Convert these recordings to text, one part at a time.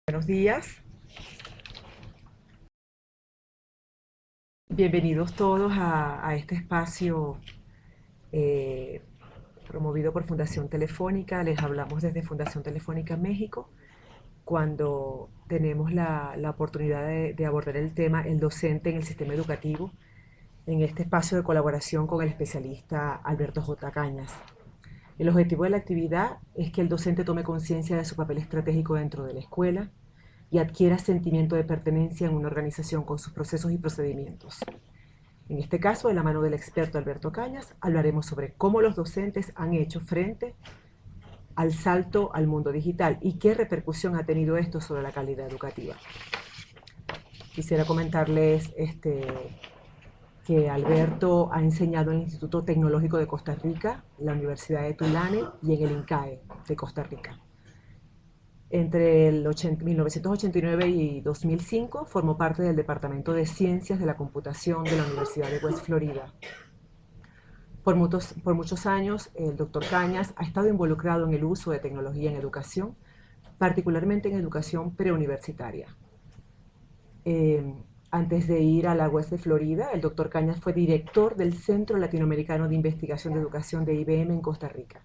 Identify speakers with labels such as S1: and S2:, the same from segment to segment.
S1: Buenos días, bienvenidos todos a este espacio eh, promovido por Fundación Telefónica. Les hablamos desde Fundación Telefónica México cuando tenemos la oportunidad de abordar el tema el docente en el sistema educativo en este espacio de colaboración con el especialista Alberto J. Cañas. El objetivo de la actividad es que el docente tome conciencia de su papel estratégico dentro de la escuela y adquiera sentimiento de pertenencia en una organización con sus procesos y procedimientos. En este caso, de la mano del experto Alberto Cañas, hablaremos sobre cómo los docentes han hecho frente al salto al mundo digital y qué repercusión ha tenido esto sobre la calidad educativa. Quisiera comentarles que Alberto ha enseñado en el Instituto Tecnológico de Costa Rica, la Universidad de Tulane y en el INCAE de Costa Rica. Entre 1989 y 2005 formó parte del Departamento de Ciencias de la Computación de la Universidad de West Florida. Por muchos años, el doctor Cañas ha estado involucrado en el uso de tecnología en educación, particularmente en educación preuniversitaria. Eh, Antes de ir a la West de Florida, el doctor Cañas fue director del Centro Latinoamericano de Investigación de Educación de IBM en Costa Rica.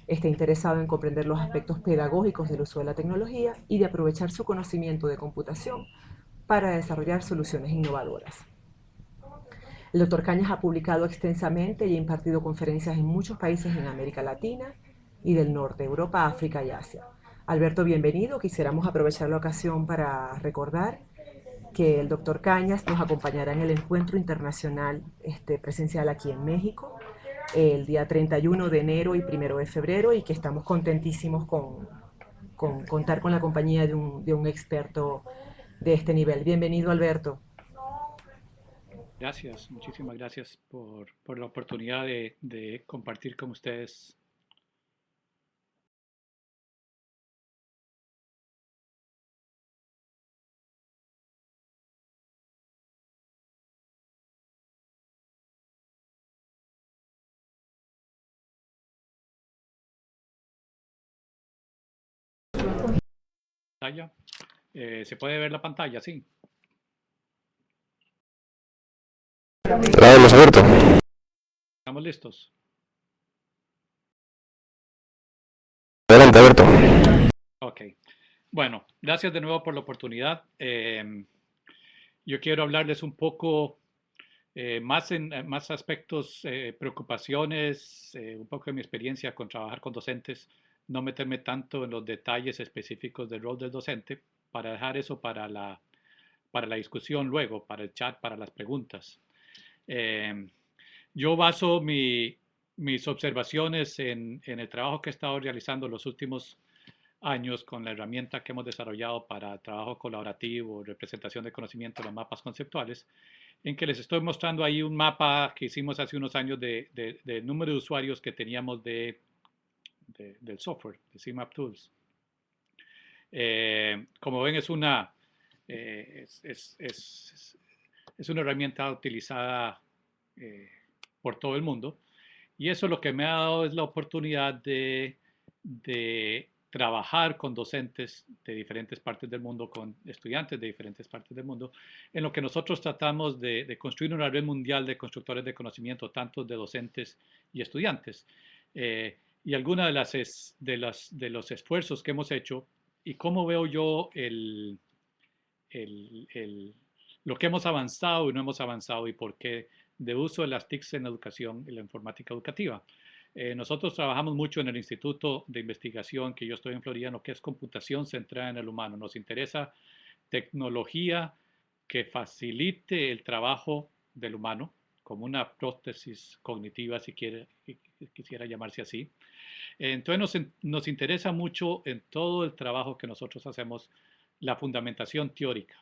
S1: Está interesado en comprender los aspectos pedagógicos del uso de la tecnología y de aprovechar su conocimiento de computación para desarrollar soluciones innovadoras. El doctor Cañas ha publicado extensamente y ha impartido conferencias en muchos países en América Latina y del norte, Europa, África y Asia. Alberto, bienvenido. Quisiéramos aprovechar la ocasión para recordar que el doctor Cañas nos acompañará en el encuentro internacional presencial aquí en México el día 31 de enero y 1 de febrero y que estamos contentísimos con contar con la compañía de un experto de este nivel. Bienvenido, Alberto.
S2: Gracias, muchísimas gracias por la oportunidad de compartir con ustedes. Pantalla. ¿Se puede ver la pantalla? Sí.
S3: La hemos abierto.
S2: ¿Estamos listos?
S3: Adelante, Alberto.
S2: Ok. Bueno, gracias de nuevo por la oportunidad. Yo quiero hablarles un poco más aspectos, preocupaciones, un poco de mi experiencia con trabajar con docentes, no meterme tanto en los detalles específicos del rol del docente, para dejar eso para la discusión luego, para el chat, para las preguntas. Eh, yo baso mis observaciones en el trabajo que he estado realizando los últimos años con la herramienta que hemos desarrollado para trabajo colaborativo, representación de conocimiento, los mapas conceptuales, en que les estoy mostrando ahí un mapa que hicimos hace unos años del número de usuarios que teníamos del software, de CMap Tools. Como ven, eh, es, es, es, es una herramienta utilizada por todo el mundo. Y eso lo que me ha dado es la oportunidad de trabajar con docentes de diferentes partes del mundo, con estudiantes de diferentes partes del mundo, en lo que nosotros tratamos de construir una red mundial de constructores de conocimiento, tanto de docentes y estudiantes. Y algunas de los esfuerzos que hemos hecho y cómo veo yo el, el, lo que hemos avanzado y no hemos avanzado y por qué de uso de las TICs en educación y la informática educativa. Nosotros trabajamos mucho en el Instituto de Investigación que yo estoy en Florida, en lo que es computación centrada en el humano. Nos interesa tecnología que facilite el trabajo del humano, como una prótesis cognitiva, si quisiera llamarse así. Entonces nos interesa mucho en todo el trabajo que nosotros hacemos la fundamentación teórica.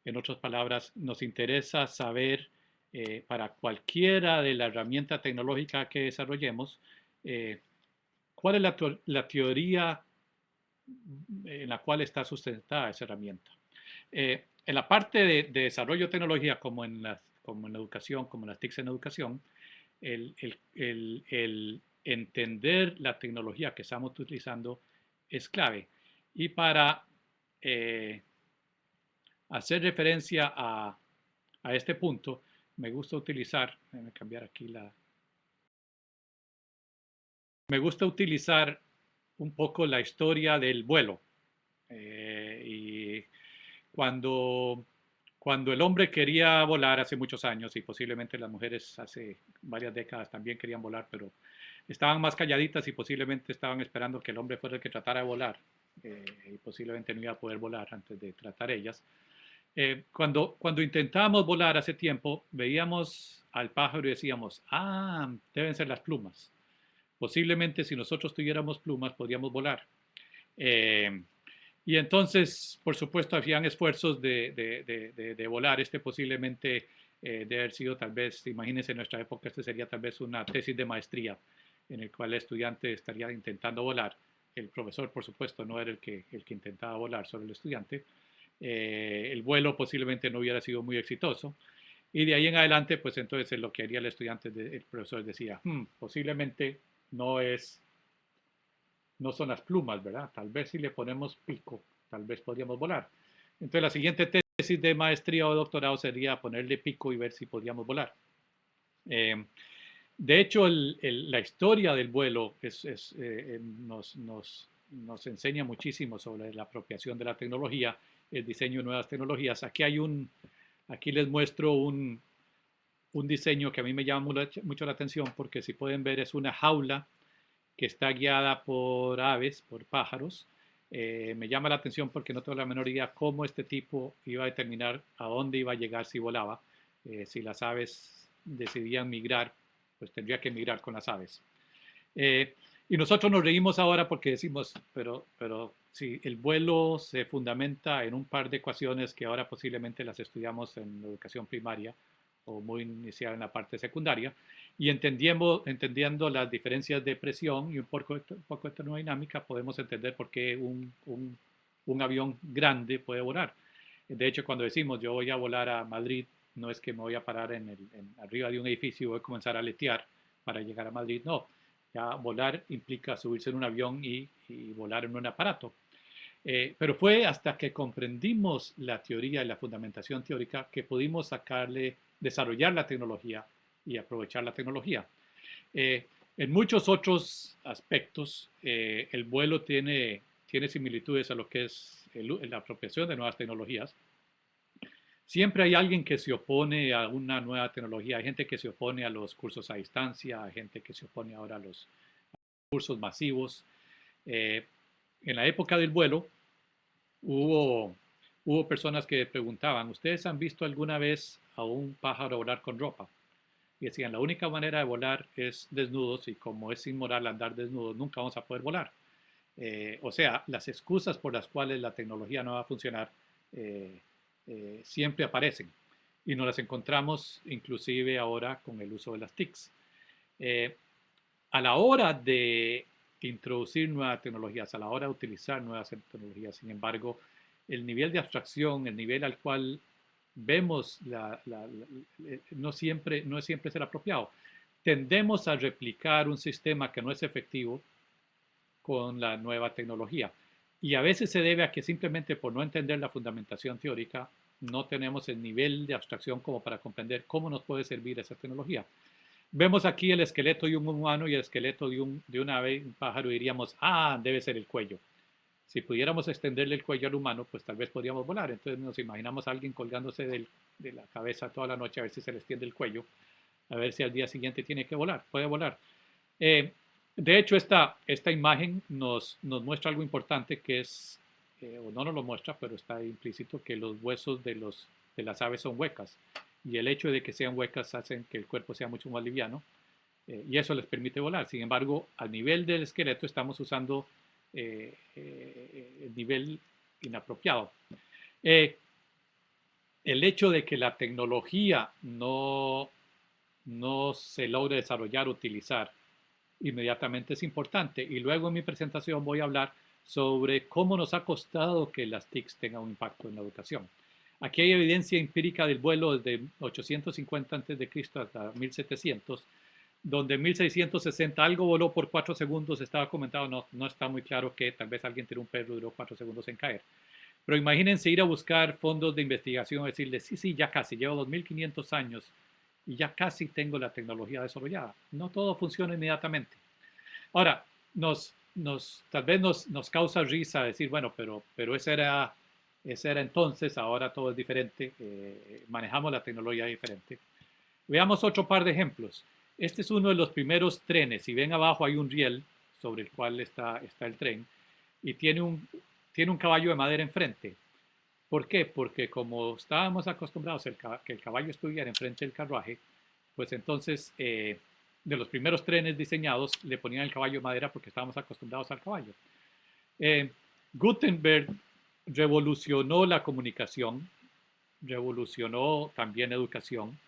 S2: En otras palabras, nos interesa saber para cualquiera de la herramienta tecnológica que desarrollemos, cuál es la teoría en la cual está sustentada esa herramienta. En la parte de desarrollo de tecnología, como en la educación, como en las TICs en educación, el entender la tecnología que estamos utilizando es clave. Y para hacer referencia a este punto, me gusta utilizar, déjame cambiar aquí me gusta utilizar un poco la historia del vuelo. Y cuando el hombre quería volar hace muchos años, y posiblemente las mujeres hace varias décadas también querían volar, pero estaban más calladitas y posiblemente estaban esperando que el hombre fuera el que tratara de volar, y posiblemente no iba a poder volar antes de tratar ellas. Cuando intentábamos volar hace tiempo, veíamos al pájaro y decíamos, ah, deben ser las plumas. Posiblemente si nosotros tuviéramos plumas podríamos volar. Y entonces, por supuesto, hacían esfuerzos de volar. Posiblemente debe haber sido tal vez, imagínense en nuestra época, sería tal vez una tesis de maestría en el cual el estudiante estaría intentando volar. El profesor, por supuesto, no era el que intentaba volar, solo el estudiante. El vuelo posiblemente no hubiera sido muy exitoso. Y de ahí en adelante, pues entonces lo que haría el estudiante, el profesor decía, posiblemente no son las plumas, ¿verdad? Tal vez si le ponemos pico, tal vez podríamos volar. Entonces la siguiente tesis de maestría o doctorado sería ponerle pico y ver si podríamos volar. De hecho, la historia del vuelo nos enseña muchísimo sobre la apropiación de la tecnología, el diseño de nuevas tecnologías. Aquí les muestro un diseño que a mí me llama mucho la atención porque si pueden ver es una jaula que está guiada por aves, por pájaros. Me llama la atención porque no tengo la menor idea cómo este tipo iba a determinar a dónde iba a llegar si volaba. Si las aves decidían migrar, pues tendría que migrar con las aves. Y nosotros nos reímos ahora porque decimos, pero si el vuelo se fundamenta en un par de ecuaciones que ahora posiblemente las estudiamos en la educación primaria o muy inicial en la parte secundaria, y entendiendo las diferencias de presión y un poco de termodinámica, podemos entender por qué un avión grande puede volar. De hecho, cuando decimos yo voy a volar a Madrid, no es que me voy a parar arriba de un edificio y voy a comenzar a aletear para llegar a Madrid, no. Ya volar implica subirse en un avión y volar en un aparato. Pero fue hasta que comprendimos la teoría y la fundamentación teórica que pudimos desarrollar la tecnología y aprovechar la tecnología. En muchos otros aspectos, el vuelo tiene similitudes a lo que es la apropiación de nuevas tecnologías. Siempre hay alguien que se opone a una nueva tecnología. Hay gente que se opone a los cursos a distancia, hay gente que se opone ahora a los cursos masivos. En la época del vuelo hubo personas que preguntaban, ¿ustedes han visto alguna vez a un pájaro volar con ropa? Y decían, la única manera de volar es desnudos y como es inmoral andar desnudos, nunca vamos a poder volar. O sea, las excusas por las cuales la tecnología no va a funcionar siempre aparecen y nos las encontramos inclusive ahora con el uso de las TICs. A la hora de introducir nuevas tecnologías, a la hora de utilizar nuevas tecnologías, sin embargo, el nivel de abstracción, el nivel al cual vemos no siempre es el apropiado. Tendemos a replicar un sistema que no es efectivo con la nueva tecnología. Y a veces se debe a que simplemente por no entender la fundamentación teórica, no tenemos el nivel de abstracción como para comprender cómo nos puede servir esa tecnología. Vemos aquí el esqueleto de un humano y el esqueleto de un ave, un pájaro, y diríamos, debe ser el cuello. Si pudiéramos extenderle el cuello al humano, pues tal vez podríamos volar. Entonces nos imaginamos a alguien colgándose de la cabeza toda la noche a ver si se le extiende el cuello, a ver si al día siguiente tiene que volar, puede volar. De hecho, esta imagen nos muestra algo importante que es, o no nos lo muestra, pero está implícito, que los huesos de las aves son huecas. Y el hecho de que sean huecas hacen que el cuerpo sea mucho más liviano y eso les permite volar. Sin embargo, al nivel del esqueleto estamos usando el nivel inapropiado. El hecho de que la tecnología no se logre desarrollar, utilizar inmediatamente es importante. Y luego en mi presentación voy a hablar sobre cómo nos ha costado que las TICs tengan un impacto en la educación. Aquí hay evidencia empírica del vuelo desde 850 a.C. hasta 1700, donde en 1660 algo voló por 4 segundos, estaba comentado, no está muy claro que tal vez alguien tiró un perro y duró 4 segundos en caer. Pero imagínense ir a buscar fondos de investigación, decirles, sí, sí, ya casi, llevo 2500 años y ya casi tengo la tecnología desarrollada. No todo funciona inmediatamente. Ahora, tal vez nos causa risa decir, bueno, pero ese era entonces, ahora todo es diferente, manejamos la tecnología diferente. Veamos otro par de ejemplos. Este es uno de los primeros trenes. Si ven abajo hay un riel sobre el cual está el tren y tiene un caballo de madera enfrente. ¿Por qué? Porque como estábamos acostumbrados a que el caballo estuviera enfrente del carruaje, pues entonces de los primeros trenes diseñados le ponían el caballo de madera porque estábamos acostumbrados al caballo. Gutenberg revolucionó la comunicación, revolucionó también educación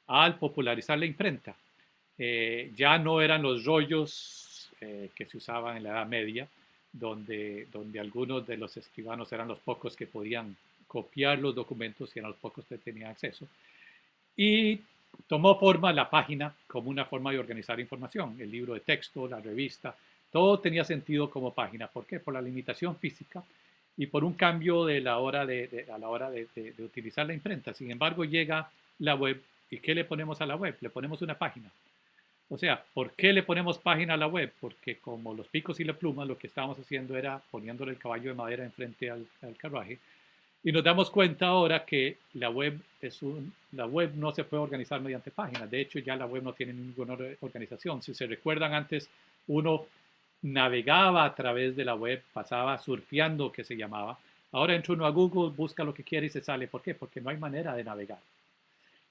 S2: al popularizar la imprenta. Ya no eran los rollos que se usaban en la Edad Media, donde algunos de los escribanos eran los pocos que podían copiar los documentos y eran los pocos que tenían acceso. Y tomó forma la página como una forma de organizar información, el libro de texto, la revista, todo tenía sentido como página. ¿Por qué? Por la limitación física y por un cambio a la hora de utilizar la imprenta. Sin embargo, llega la web y ¿qué le ponemos a la web? Le ponemos una página. O sea, ¿por qué le ponemos página a la web? Porque como los picos y la pluma, lo que estábamos haciendo era poniéndole el caballo de madera enfrente al carruaje. Y nos damos cuenta ahora que la web no se puede organizar mediante páginas. De hecho, ya la web no tiene ninguna organización. Si se recuerdan antes, uno navegaba a través de la web, pasaba surfeando, que se llamaba. Ahora entra uno a Google, busca lo que quiere y se sale. ¿Por qué? Porque no hay manera de navegar.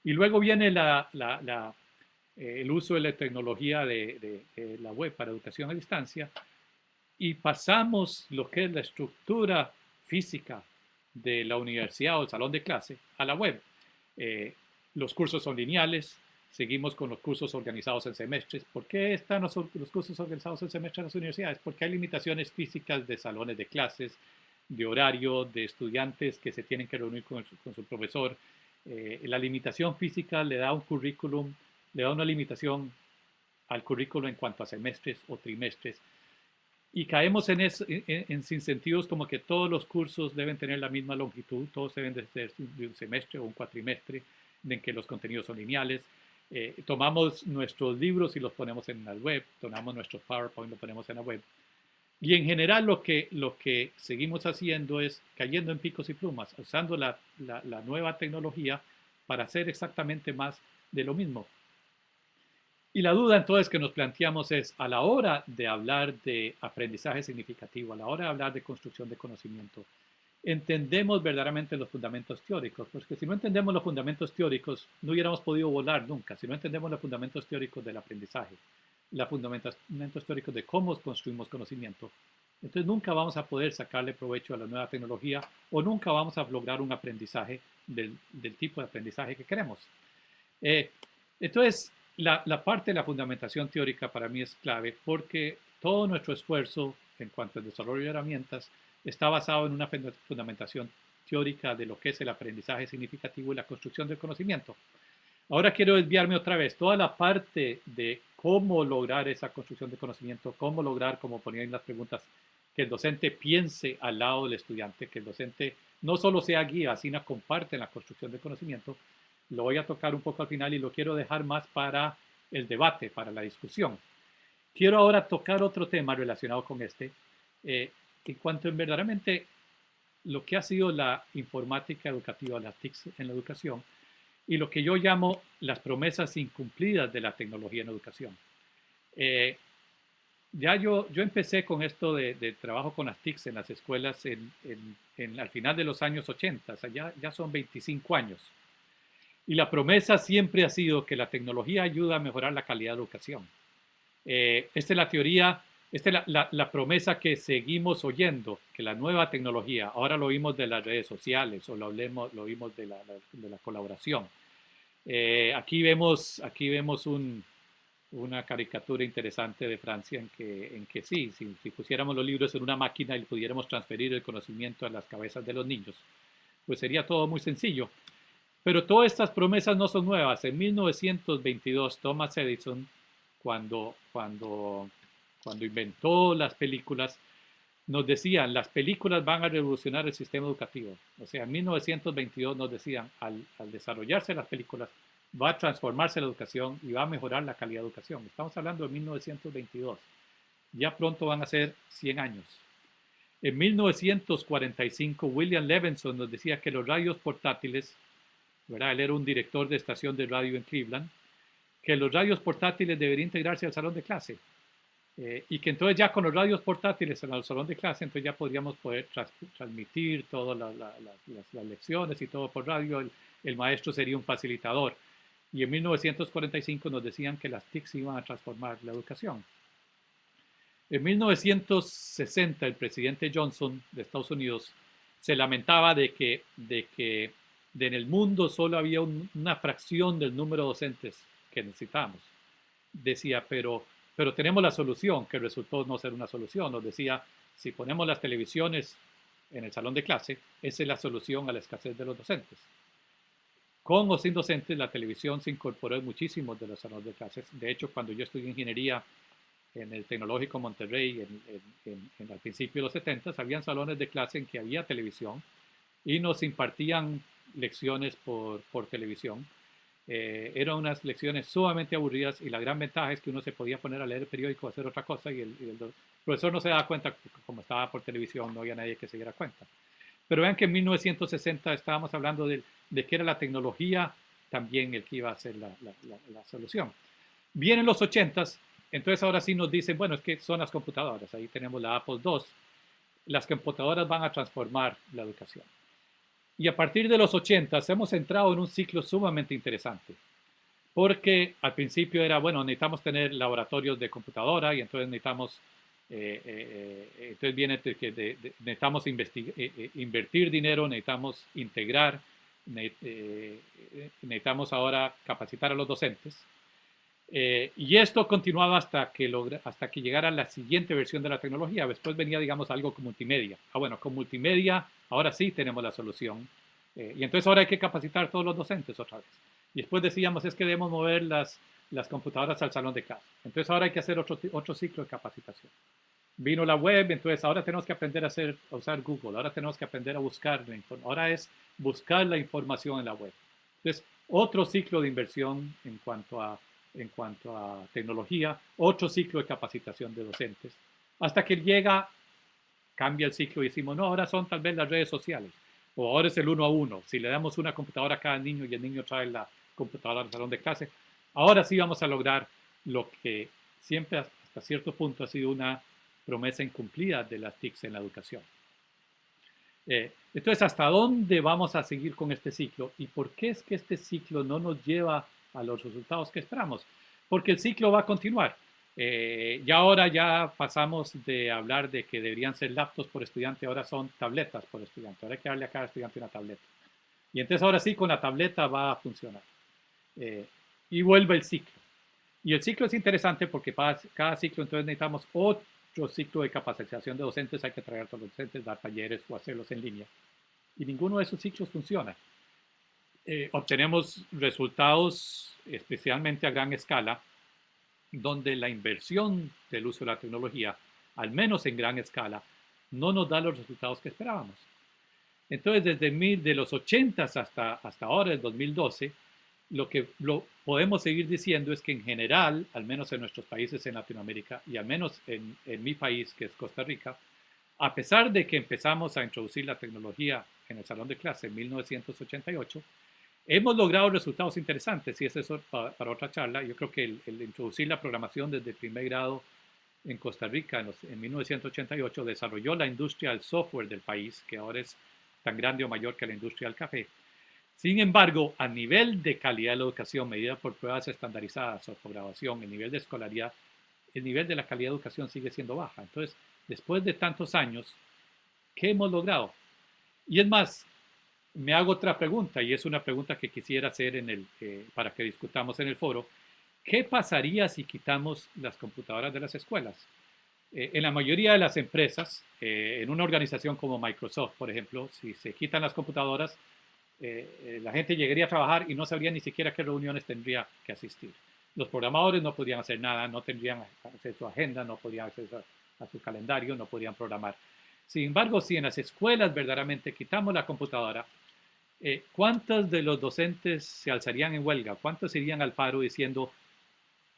S2: Y luego viene el uso de la tecnología de la web para educación a distancia y pasamos lo que es la estructura física de la universidad o el salón de clase a la web. Los cursos son lineales, seguimos con los cursos organizados en semestres. ¿Por qué están los cursos organizados en semestres en las universidades? Porque hay limitaciones físicas de salones de clases, de horario, de estudiantes que se tienen que reunir con su profesor. La limitación física le da un currículum, le da una limitación al currículo en cuanto a semestres o trimestres. Y caemos en sinsentidos como que todos los cursos deben tener la misma longitud, todos deben de ser de un semestre o un cuatrimestre, en que los contenidos son lineales. Tomamos nuestros libros y los ponemos en la web, tomamos nuestros PowerPoint y los ponemos en la web. Y en general lo que seguimos haciendo es cayendo en picos y plumas, usando la nueva tecnología para hacer exactamente más de lo mismo. Y la duda entonces que nos planteamos es, a la hora de hablar de aprendizaje significativo, a la hora de hablar de construcción de conocimiento, ¿entendemos verdaderamente los fundamentos teóricos? Porque si no entendemos los fundamentos teóricos, no hubiéramos podido volar nunca. Si no entendemos los fundamentos teóricos del aprendizaje, los fundamentos teóricos de cómo construimos conocimiento, entonces nunca vamos a poder sacarle provecho a la nueva tecnología o nunca vamos a lograr un aprendizaje del tipo de aprendizaje que queremos. Entonces, la parte de la fundamentación teórica para mí es clave porque todo nuestro esfuerzo en cuanto al desarrollo de herramientas está basado en una fundamentación teórica de lo que es el aprendizaje significativo y la construcción del conocimiento. Ahora quiero desviarme otra vez. Toda la parte de cómo lograr esa construcción de conocimiento, cómo lograr, como ponía en las preguntas, que el docente piense al lado del estudiante, que el docente no solo sea guía, sino comparte en la construcción del conocimiento. Lo voy a tocar un poco al final y lo quiero dejar más para el debate, para la discusión. Quiero ahora tocar otro tema relacionado con este, en cuanto en verdaderamente lo que ha sido la informática educativa, las TICs en la educación, y lo que yo llamo las promesas incumplidas de la tecnología en educación. Ya yo empecé con esto de trabajo con las TICs en las escuelas al final de los años 80, o sea, ya son 25 años. Y la promesa siempre ha sido que la tecnología ayuda a mejorar la calidad de la educación. Esta es la teoría, esta es la promesa que seguimos oyendo, que la nueva tecnología, ahora lo oímos de las redes sociales o lo oímos de la colaboración. Aquí vemos una caricatura interesante de Francia en que sí, si pusiéramos los libros en una máquina y pudiéramos transferir el conocimiento a las cabezas de los niños, pues sería todo muy sencillo. Pero todas estas promesas no son nuevas. En 1922, Thomas Edison, cuando inventó las películas, nos decían, las películas van a revolucionar el sistema educativo. O sea, en 1922 nos decían, al desarrollarse las películas, va a transformarse la educación y va a mejorar la calidad de educación. Estamos hablando de 1922. Ya pronto van a ser 100 años. En 1945, William Levinson nos decía que los radios portátiles, ¿verdad? Él era un director de estación de radio en Cleveland, que los radios portátiles deberían integrarse al salón de clase. Y que entonces ya con los radios portátiles en el salón de clase, entonces ya podríamos poder transmitir todas las lecciones y todo por radio. El maestro sería un facilitador. Y en 1945 nos decían que las TICs iban a transformar la educación. En 1960 el presidente Johnson de Estados Unidos se lamentaba de que en el mundo solo había una fracción del número de docentes que necesitábamos. Decía, pero tenemos la solución, que resultó no ser una solución. Nos decía, si ponemos las televisiones en el salón de clase, esa es la solución a la escasez de los docentes. Con o sin docentes, la televisión se incorporó en muchísimos de los salones de clases. De hecho, cuando yo estudié ingeniería en el Tecnológico Monterrey, al principio de los 70, habían salones de clase en que había televisión y nos impartían lecciones por televisión. Eran unas lecciones sumamente aburridas y la gran ventaja es que uno se podía poner a leer el periódico o hacer otra cosa y el profesor no se daba cuenta, como estaba por televisión, no había nadie que se diera cuenta. Pero vean que en 1960 estábamos hablando de que era la tecnología también el que iba a ser la solución. Vienen los 80s, entonces ahora sí nos dicen, bueno, es que son las computadoras, ahí tenemos la Apple II, las computadoras van a transformar la educación. Y a partir de los 80s hemos entrado en un ciclo sumamente interesante, porque al principio era, bueno, necesitamos tener laboratorios de computadora y entonces necesitamos, entonces viene que necesitamos invertir dinero, necesitamos integrar, necesitamos ahora capacitar a los docentes. Y esto continuaba hasta que llegara la siguiente versión de la tecnología. Después venía, digamos, algo con multimedia. Bueno, con multimedia ahora sí tenemos la solución. Y entonces ahora hay que capacitar a todos los docentes otra vez. Y después decíamos, es que debemos mover las computadoras al salón de clase. Entonces ahora hay que hacer otro ciclo de capacitación. Vino la web, entonces ahora tenemos que aprender a usar Google. Ahora tenemos que aprender a buscar la información. Ahora es buscar la información en la web. Entonces, otro ciclo de inversión en cuanto a tecnología, otro ciclo de capacitación de docentes, hasta que cambia el ciclo y decimos, no, ahora son tal vez las redes sociales, o ahora es el 1 a 1, si le damos una computadora a cada niño y el niño trae la computadora al salón de clase, ahora sí vamos a lograr lo que siempre hasta cierto punto ha sido una promesa incumplida de las TICs en la educación. Entonces, ¿hasta dónde vamos a seguir con este ciclo? ¿Y por qué es que este ciclo no nos lleva a los resultados que esperamos? Porque el ciclo va a continuar. Y ahora ya pasamos de hablar de que deberían ser laptops por estudiante, ahora son tabletas por estudiante. Ahora hay que darle a cada estudiante una tableta. Y entonces ahora sí con la tableta va a funcionar. Y vuelve el ciclo. Y el ciclo es interesante porque para cada ciclo entonces necesitamos otro ciclo de capacitación de docentes, hay que traer a todos los docentes, dar talleres o hacerlos en línea. Y ninguno de esos ciclos funciona. Obtenemos resultados especialmente a gran escala, donde la inversión del uso de la tecnología, al menos en gran escala, no nos da los resultados que esperábamos. Entonces, desde los 80 hasta ahora, el 2012, lo que podemos seguir diciendo es que en general, al menos en nuestros países en Latinoamérica y al menos en mi país, que es Costa Rica, a pesar de que empezamos a introducir la tecnología en el salón de clase en 1988, hemos logrado resultados interesantes y es eso para otra charla. Yo creo que el introducir la programación desde el primer grado en Costa Rica en 1988 desarrolló la industria del software del país, que ahora es tan grande o mayor que la industria del café. Sin embargo, a nivel de calidad de la educación medida por pruebas estandarizadas o por graduación, el nivel de escolaridad, el nivel de la calidad de educación sigue siendo baja. Entonces, después de tantos años, ¿qué hemos logrado? Y es más, me hago otra pregunta, y es una pregunta que quisiera hacer para que discutamos en el foro. ¿Qué pasaría si quitamos las computadoras de las escuelas? En la mayoría de las empresas, en una organización como Microsoft, por ejemplo, si se quitan las computadoras, la gente llegaría a trabajar y no sabría ni siquiera qué reuniones tendría que asistir. Los programadores no podrían hacer nada, no tendrían acceso a agenda, no podrían acceder a su calendario, no podían programar. Sin embargo, si en las escuelas verdaderamente quitamos la computadora, ¿cuántos de los docentes se alzarían en huelga? ¿Cuántos irían al paro diciendo,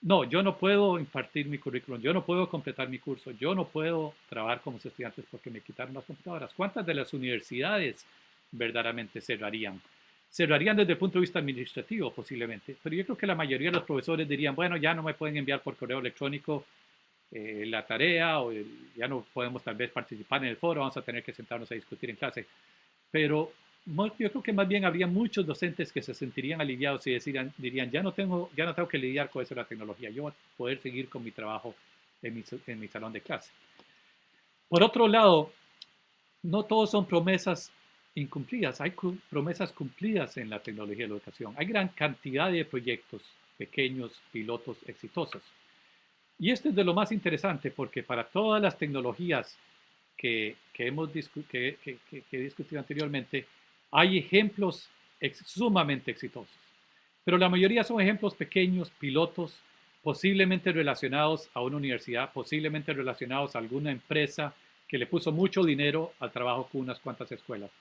S2: no, yo no puedo impartir mi currículum, yo no puedo completar mi curso, yo no puedo trabajar con los estudiantes porque me quitaron las computadoras? ¿Cuántas de las universidades verdaderamente cerrarían? Cerrarían desde el punto de vista administrativo posiblemente, pero yo creo que la mayoría de los profesores dirían, bueno, ya no me pueden enviar por correo electrónico la tarea, o ya no podemos tal vez participar en el foro, vamos a tener que sentarnos a discutir en clase. Pero yo creo que más bien habría muchos docentes que se sentirían aliviados y dirían, ya no tengo que lidiar con eso de la tecnología, yo voy a poder seguir con mi trabajo en mi salón de clase. Por otro lado, no todos son promesas incumplidas, hay promesas cumplidas en la tecnología de la educación. Hay gran cantidad de proyectos pequeños, pilotos exitosos. Y esto es de lo más interesante porque para todas las tecnologías que he discutido anteriormente, hay ejemplos sumamente exitosos. Pero la mayoría son ejemplos pequeños, pilotos, posiblemente relacionados a una universidad, posiblemente relacionados a alguna empresa que le puso mucho dinero al trabajo con unas cuantas escuelas.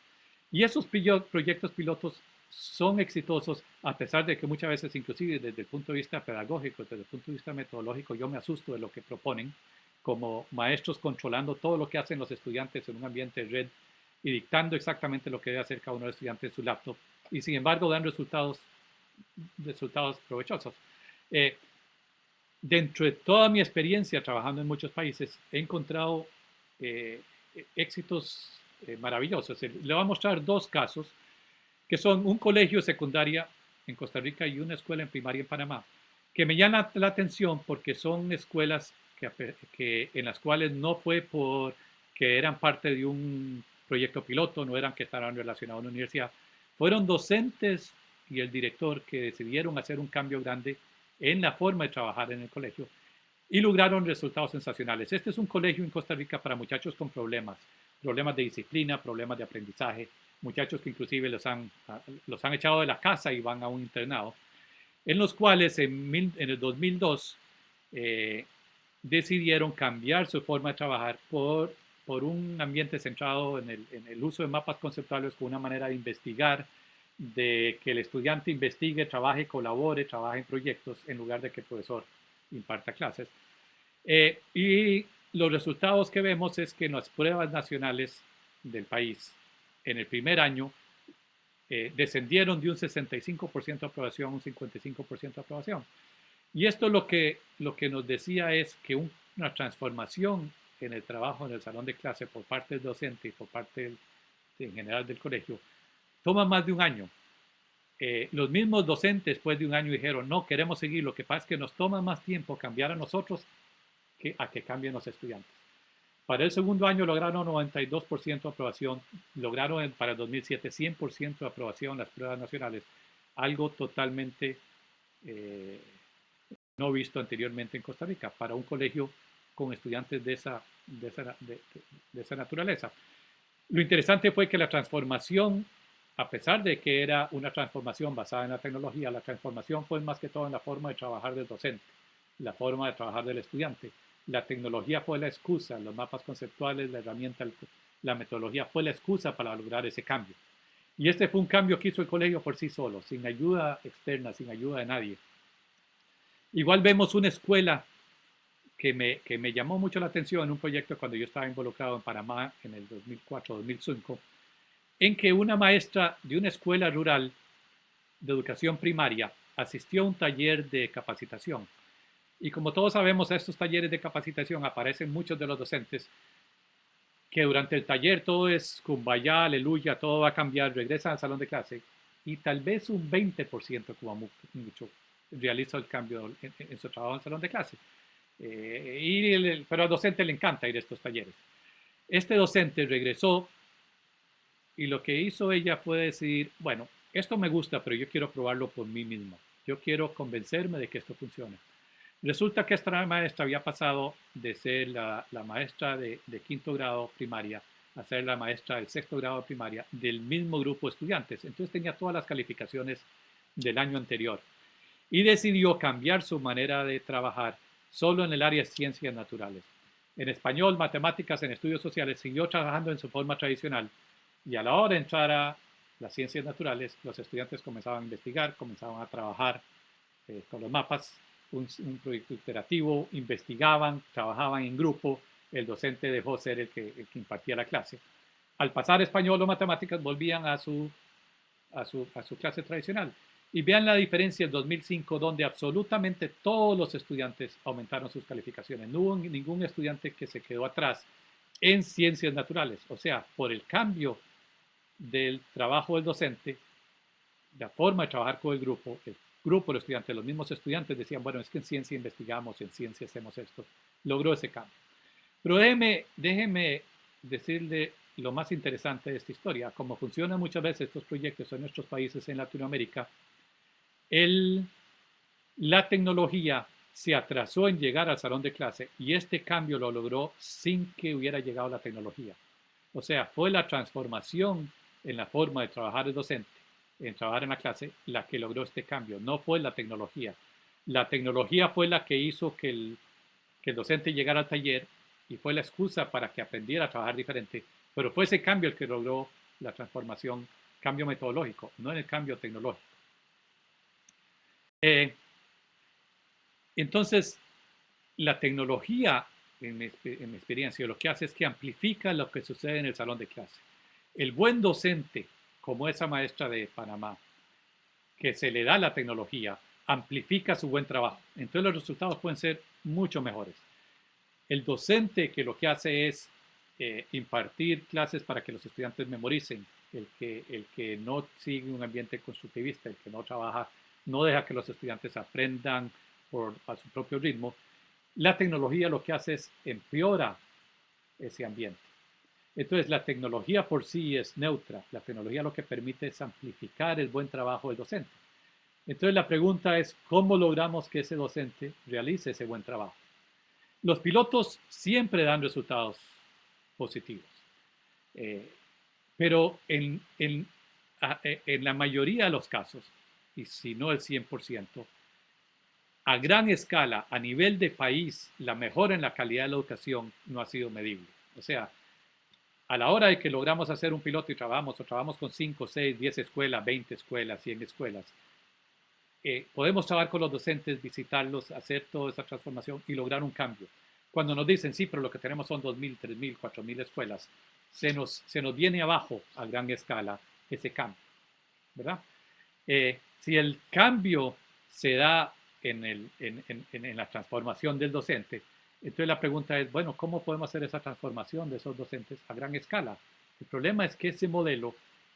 S2: Y esos proyectos pilotos son exitosos a pesar de que muchas veces, inclusive desde el punto de vista pedagógico, desde el punto de vista metodológico, yo me asusto de lo que proponen, como maestros controlando todo lo que hacen los estudiantes en un ambiente de red y dictando exactamente lo que debe hacer cada uno de los estudiantes en su laptop, y sin embargo dan resultados provechosos. Dentro de toda mi experiencia trabajando en muchos países, he encontrado éxitos maravillosos. Le voy a mostrar dos casos que son un colegio secundaria en Costa Rica y una escuela en primaria en Panamá, que me llaman la atención porque son escuelas en las cuales no fue porque eran parte de un proyecto piloto, no eran que estaban relacionados a una universidad, fueron docentes y el director que decidieron hacer un cambio grande en la forma de trabajar en el colegio y lograron resultados sensacionales. Este es un colegio en Costa Rica para muchachos con problemas de disciplina, problemas de aprendizaje, muchachos que inclusive los han echado de la casa y van a un internado, en los cuales en el 2002 decidieron cambiar su forma de trabajar por un ambiente centrado en el uso de mapas conceptuales con una manera de investigar, de que el estudiante investigue, trabaje, colabore, trabaje en proyectos en lugar de que el profesor imparta clases. Y los resultados que vemos es que en las pruebas nacionales del país, en el primer año, descendieron de un 65% de aprobación a un 55% de aprobación. Y esto lo que nos decía es que una transformación en el trabajo en el salón de clase por parte del docente y por parte en general del colegio toma más de un año. Los mismos docentes después de un año dijeron, no, queremos seguir, lo que pasa es que nos toma más tiempo cambiar a nosotros a que cambien los estudiantes. Para el segundo año lograron 92% de aprobación, lograron para el 2007 100% de aprobación en las pruebas nacionales, algo totalmente no visto anteriormente en Costa Rica para un colegio con estudiantes de esa naturaleza. Lo interesante fue que la transformación, a pesar de que era una transformación basada en la tecnología, la transformación fue más que todo en la forma de trabajar del docente, la forma de trabajar del estudiante. La tecnología fue la excusa, los mapas conceptuales, la herramienta, la metodología fue la excusa para lograr ese cambio. Y este fue un cambio que hizo el colegio por sí solo, sin ayuda externa, sin ayuda de nadie. Igual vemos una escuela que me llamó mucho la atención en un proyecto cuando yo estaba involucrado en Panamá en el 2004-2005, en que una maestra de una escuela rural de educación primaria asistió a un taller de capacitación. Y como todos sabemos, a estos talleres de capacitación aparecen muchos de los docentes que durante el taller todo es kumbaya, aleluya, todo va a cambiar, regresan al salón de clase y tal vez un 20% como mucho realiza el cambio en su trabajo en el salón de clase. Pero al docente le encanta ir a estos talleres. Este docente regresó y lo que hizo ella fue decir, bueno, esto me gusta, pero yo quiero probarlo por mí mismo. Yo quiero convencerme de que esto funciona. Resulta que esta maestra había pasado de ser la maestra de quinto grado primaria a ser la maestra del sexto grado primaria del mismo grupo de estudiantes. Entonces tenía todas las calificaciones del año anterior y decidió cambiar su manera de trabajar solo en el área de ciencias naturales. En español, matemáticas, en estudios sociales, siguió trabajando en su forma tradicional. Y a la hora de entrar a las ciencias naturales, los estudiantes comenzaban a investigar, comenzaban a trabajar con los mapas, un proyecto iterativo, investigaban, trabajaban en grupo, el docente dejó ser el que impartía la clase. Al pasar español o matemáticas, volvían a su clase tradicional. Y vean la diferencia en 2005, donde absolutamente todos los estudiantes aumentaron sus calificaciones. No hubo ningún estudiante que se quedó atrás en ciencias naturales. O sea, por el cambio del trabajo del docente, la forma de trabajar con el grupo de estudiantes, los mismos estudiantes decían, bueno, es que en ciencia investigamos, en ciencia hacemos esto, logró ese cambio. Pero déjeme decirle lo más interesante de esta historia. Como funcionan muchas veces estos proyectos en nuestros países en Latinoamérica, el, la tecnología se atrasó en llegar al salón de clase y este cambio lo logró sin que hubiera llegado la tecnología. O sea, fue la transformación en la forma de trabajar el docente, en trabajar en la clase, la que logró este cambio, no fue la tecnología. La tecnología fue la que hizo que el docente llegara al taller y fue la excusa para que aprendiera a trabajar diferente, pero fue ese cambio el que logró la transformación, cambio metodológico, no en el cambio tecnológico. Eh, entonces, la tecnología, en mi experiencia, lo que hace es que amplifica lo que sucede en el salón de clase. El buen docente, como esa maestra de Panamá, que se le da la tecnología, amplifica su buen trabajo. Entonces los resultados pueden ser mucho mejores. El docente que lo que hace es impartir clases para que los estudiantes memoricen, el que no sigue un ambiente constructivista, el que no trabaja, no deja que los estudiantes aprendan a su propio ritmo, la tecnología lo que hace es empeora ese ambiente. Entonces, la tecnología por sí es neutra. La tecnología lo que permite es amplificar el buen trabajo del docente. Entonces, la pregunta es, ¿cómo logramos que ese docente realice ese buen trabajo? Los pilotos siempre dan resultados positivos, eh, pero en la mayoría de los casos, y si no el 100%, a gran escala, a nivel de país, la mejora en la calidad de la educación no ha sido medible. O sea, a la hora de que logramos hacer un piloto y trabajamos con 5, 6, 10 escuelas, 20 escuelas, 100 escuelas, podemos trabajar con los docentes, visitarlos, hacer toda esa transformación y lograr un cambio. Cuando nos dicen, sí, pero lo que tenemos son 2.000, 3.000, 4.000 escuelas, se nos viene abajo a gran escala ese cambio, ¿verdad? Si el cambio se da en la transformación del docente, entonces la pregunta es, bueno, ¿cómo podemos hacer esa transformación de esos docentes a gran escala? El problema es que ese modelo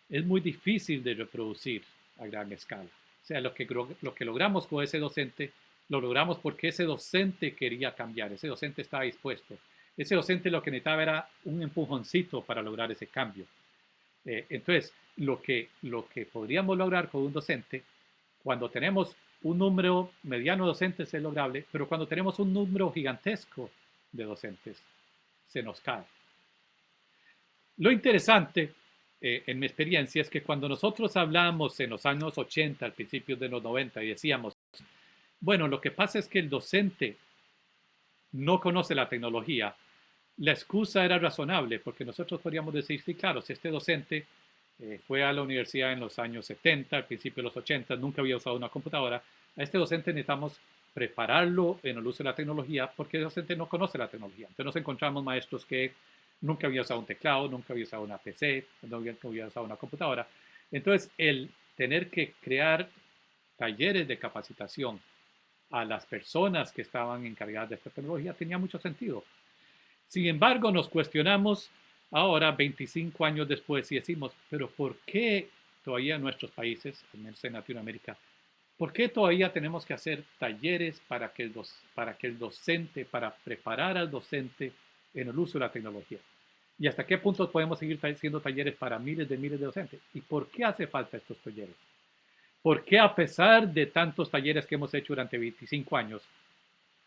S2: es muy difícil de reproducir a gran escala. O sea, lo que logramos con ese docente, lo logramos porque ese docente quería cambiar, ese docente estaba dispuesto. Ese docente lo que necesitaba era un empujoncito para lograr ese cambio. Entonces, lo que podríamos lograr con un docente, cuando tenemos un número mediano de docentes es lograble, pero cuando tenemos un número gigantesco de docentes, se nos cae. Lo interesante, en mi experiencia, es que cuando nosotros hablamos en los años 80, al principio de los 90, y decíamos, bueno, lo que pasa es que el docente no conoce la tecnología, la excusa era razonable, porque nosotros podríamos decir, sí, claro, si este docente fue a la universidad en los años 70, al principio de los 80, nunca había usado una computadora, a este docente necesitamos prepararlo en el uso de la tecnología, porque el docente no conoce la tecnología. Entonces nos encontramos maestros que nunca habían usado un teclado, nunca habían usado una PC, nunca habían usado una computadora. Entonces, el tener que crear talleres de capacitación a las personas que estaban encargadas de esta tecnología tenía mucho sentido. Sin embargo, nos cuestionamos ahora, 25 años después, y decimos, pero ¿por qué todavía en nuestros países, al menos en Latinoamérica, por qué todavía tenemos que hacer talleres para que el docente, para preparar al docente en el uso de la tecnología? ¿Y hasta qué punto podemos seguir haciendo talleres para miles de docentes? ¿Y por qué hace falta estos talleres? ¿Por qué a pesar de tantos talleres que hemos hecho durante 25 años,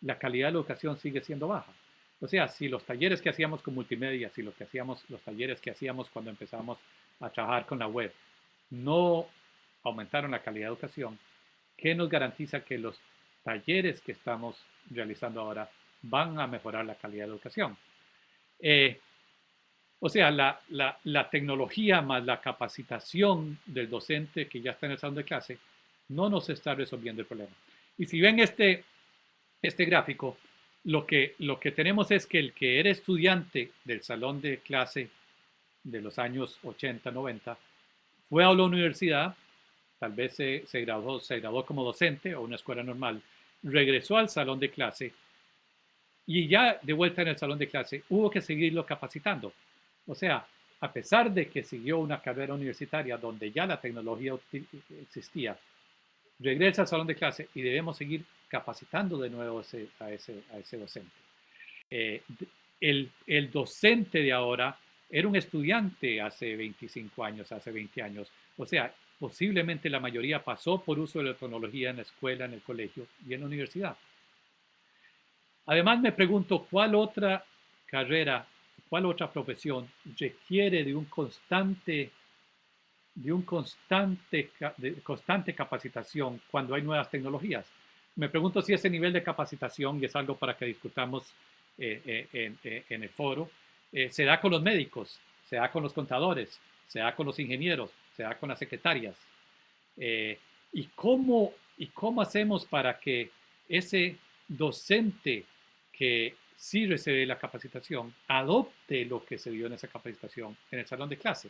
S2: la calidad de la educación sigue siendo baja? O sea, si los talleres que hacíamos con multimedia, si los talleres que hacíamos cuando empezamos a trabajar con la web, no aumentaron la calidad de educación, ¿qué nos garantiza que los talleres que estamos realizando ahora van a mejorar la calidad de educación. O sea, la tecnología más la capacitación del docente que ya está en el salón de clase no nos está resolviendo el problema. Y si ven este gráfico, lo que tenemos es que el que era estudiante del salón de clase de los años 80, 90, fue a la universidad, tal vez se graduó como docente o una escuela normal, regresó al salón de clase y ya de vuelta en el salón de clase hubo que seguirlo capacitando. O sea, a pesar de que siguió una carrera universitaria donde ya la tecnología existía, regresa al salón de clase y debemos seguir capacitando de nuevo a ese docente. El docente de ahora era un estudiante hace 25 años, hace 20 años. O sea, posiblemente la mayoría pasó por uso de la tecnología en la escuela, en el colegio y en la universidad. Además me pregunto cuál otra carrera, cuál otra profesión requiere de constante capacitación cuando hay nuevas tecnologías. Me pregunto si ese nivel de capacitación, y es algo para que discutamos en el foro, se da con los médicos, se da con los contadores, se da con los ingenieros, se da con las secretarias. ¿Y cómo hacemos para que ese docente que sí recibe la capacitación adopte lo que se dio en esa capacitación en el salón de clase?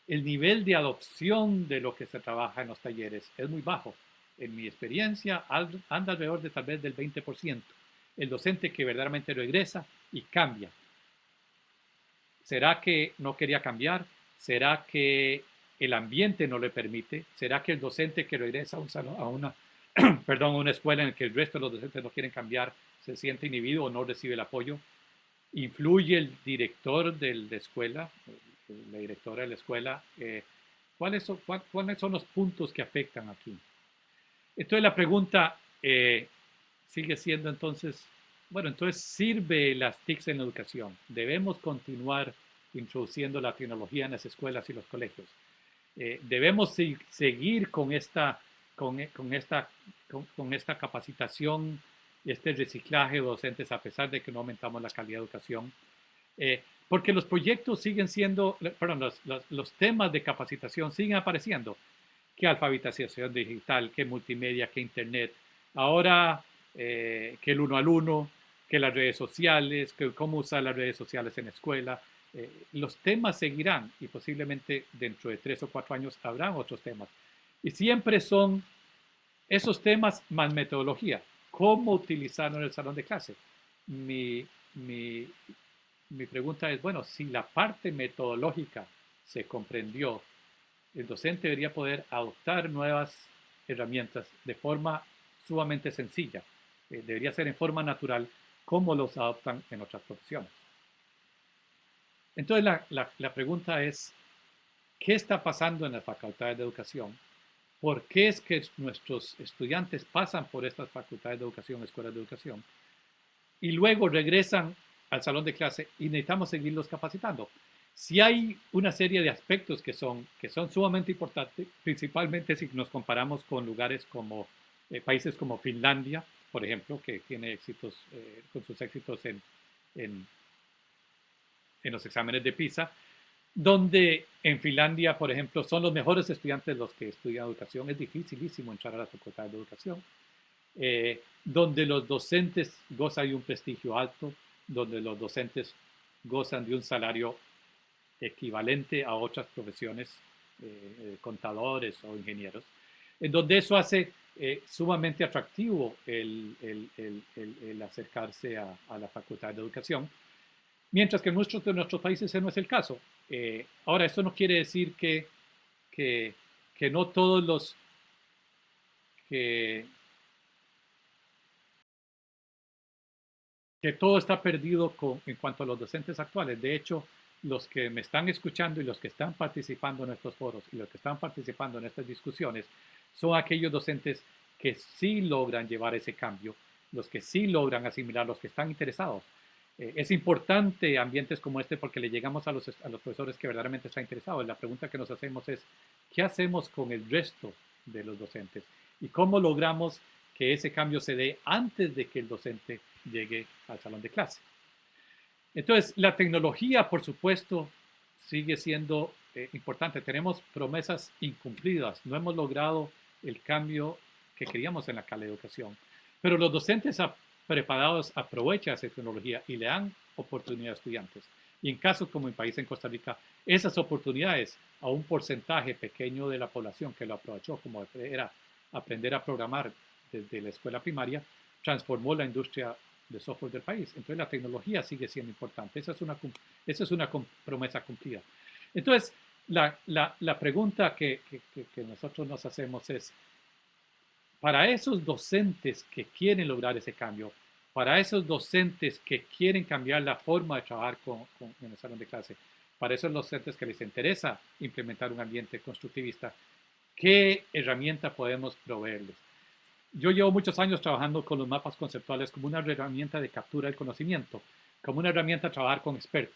S2: El nivel de adopción de lo que se trabaja en los talleres es muy bajo. En mi experiencia, anda alrededor de tal vez del 20%. El docente que verdaderamente regresa y cambia. ¿Será que no quería cambiar? ¿Será que el ambiente no le permite? ¿Será que el docente que regresa a una, perdón, a una escuela en la que el resto de los docentes no quieren cambiar se siente inhibido o no recibe el apoyo? ¿Influye el director de la escuela, la directora de la escuela? ¿Cuáles son los puntos que afectan aquí? Entonces la pregunta sigue siendo entonces, bueno, entonces ¿sirve las TICs en la educación? ¿Debemos continuar introduciendo la tecnología en las escuelas y los colegios? ¿Debemos seguir con esta capacitación y este reciclaje de docentes a pesar de que no aumentamos la calidad de educación? Porque los proyectos siguen siendo, perdón, los temas de capacitación siguen apareciendo, que alfabetización digital, que multimedia, que internet, ahora que el uno al uno, que las redes sociales, que cómo usar las redes sociales en la escuela. Los temas seguirán y posiblemente dentro de 3 o 4 años habrán otros temas. Y siempre son esos temas más metodología. ¿Cómo utilizarlo en el salón de clase? Mi pregunta es, bueno, si la parte metodológica se comprendió, el docente debería poder adoptar nuevas herramientas de forma sumamente sencilla. Debería ser en forma natural como los adoptan en otras profesiones. Entonces la pregunta es, ¿qué está pasando en las facultades de educación? ¿Por qué es que nuestros estudiantes pasan por estas facultades de educación, escuelas de educación, y luego regresan al salón de clase y necesitamos seguirlos capacitando? Si hay una serie de aspectos que son sumamente importantes, principalmente si nos comparamos con lugares como países como Finlandia, por ejemplo, que tiene éxitos, con sus éxitos en los exámenes de PISA, donde en Finlandia, por ejemplo, son los mejores estudiantes los que estudian educación. Es dificilísimo entrar a la facultad de educación. Donde los docentes gozan de un prestigio alto, donde los docentes gozan de un salario equivalente a otras profesiones, contadores o ingenieros, en donde eso hace sumamente atractivo el acercarse a la facultad de educación, mientras que en muchos de nuestros países ese no es el caso. Ahora, esto no quiere decir que no todos los que todo está perdido en cuanto a los docentes actuales. De hecho, los que me están escuchando y los que están participando en estos foros y los que están participando en estas discusiones son aquellos docentes que sí logran llevar ese cambio, los que sí logran asimilar, los que están interesados. Es importante ambientes como este porque le llegamos a los profesores que verdaderamente están interesados. La pregunta que nos hacemos es, ¿qué hacemos con el resto de los docentes? ¿Y cómo logramos que ese cambio se dé antes de que el docente llegue al salón de clase. Entonces, la tecnología, por supuesto, sigue siendo importante. Tenemos promesas incumplidas. No hemos logrado el cambio que queríamos en la calidad de educación. Pero los docentes preparados aprovechan esa tecnología y le dan oportunidad a estudiantes. Y en casos como mi país, en Costa Rica, esas oportunidades a un porcentaje pequeño de la población que lo aprovechó, como era aprender a programar desde la escuela primaria, transformó la industria de software del país. Entonces la tecnología sigue siendo importante. Esa es una promesa cumplida. Entonces, la pregunta que nosotros nos hacemos es, para esos docentes que quieren lograr ese cambio, para esos docentes que quieren cambiar la forma de trabajar en el salón de clase, para esos docentes que les interesa implementar un ambiente constructivista, ¿qué herramienta podemos proveerles? Yo llevo muchos años trabajando con los mapas conceptuales como una herramienta de captura del conocimiento, como una herramienta de trabajar con expertos.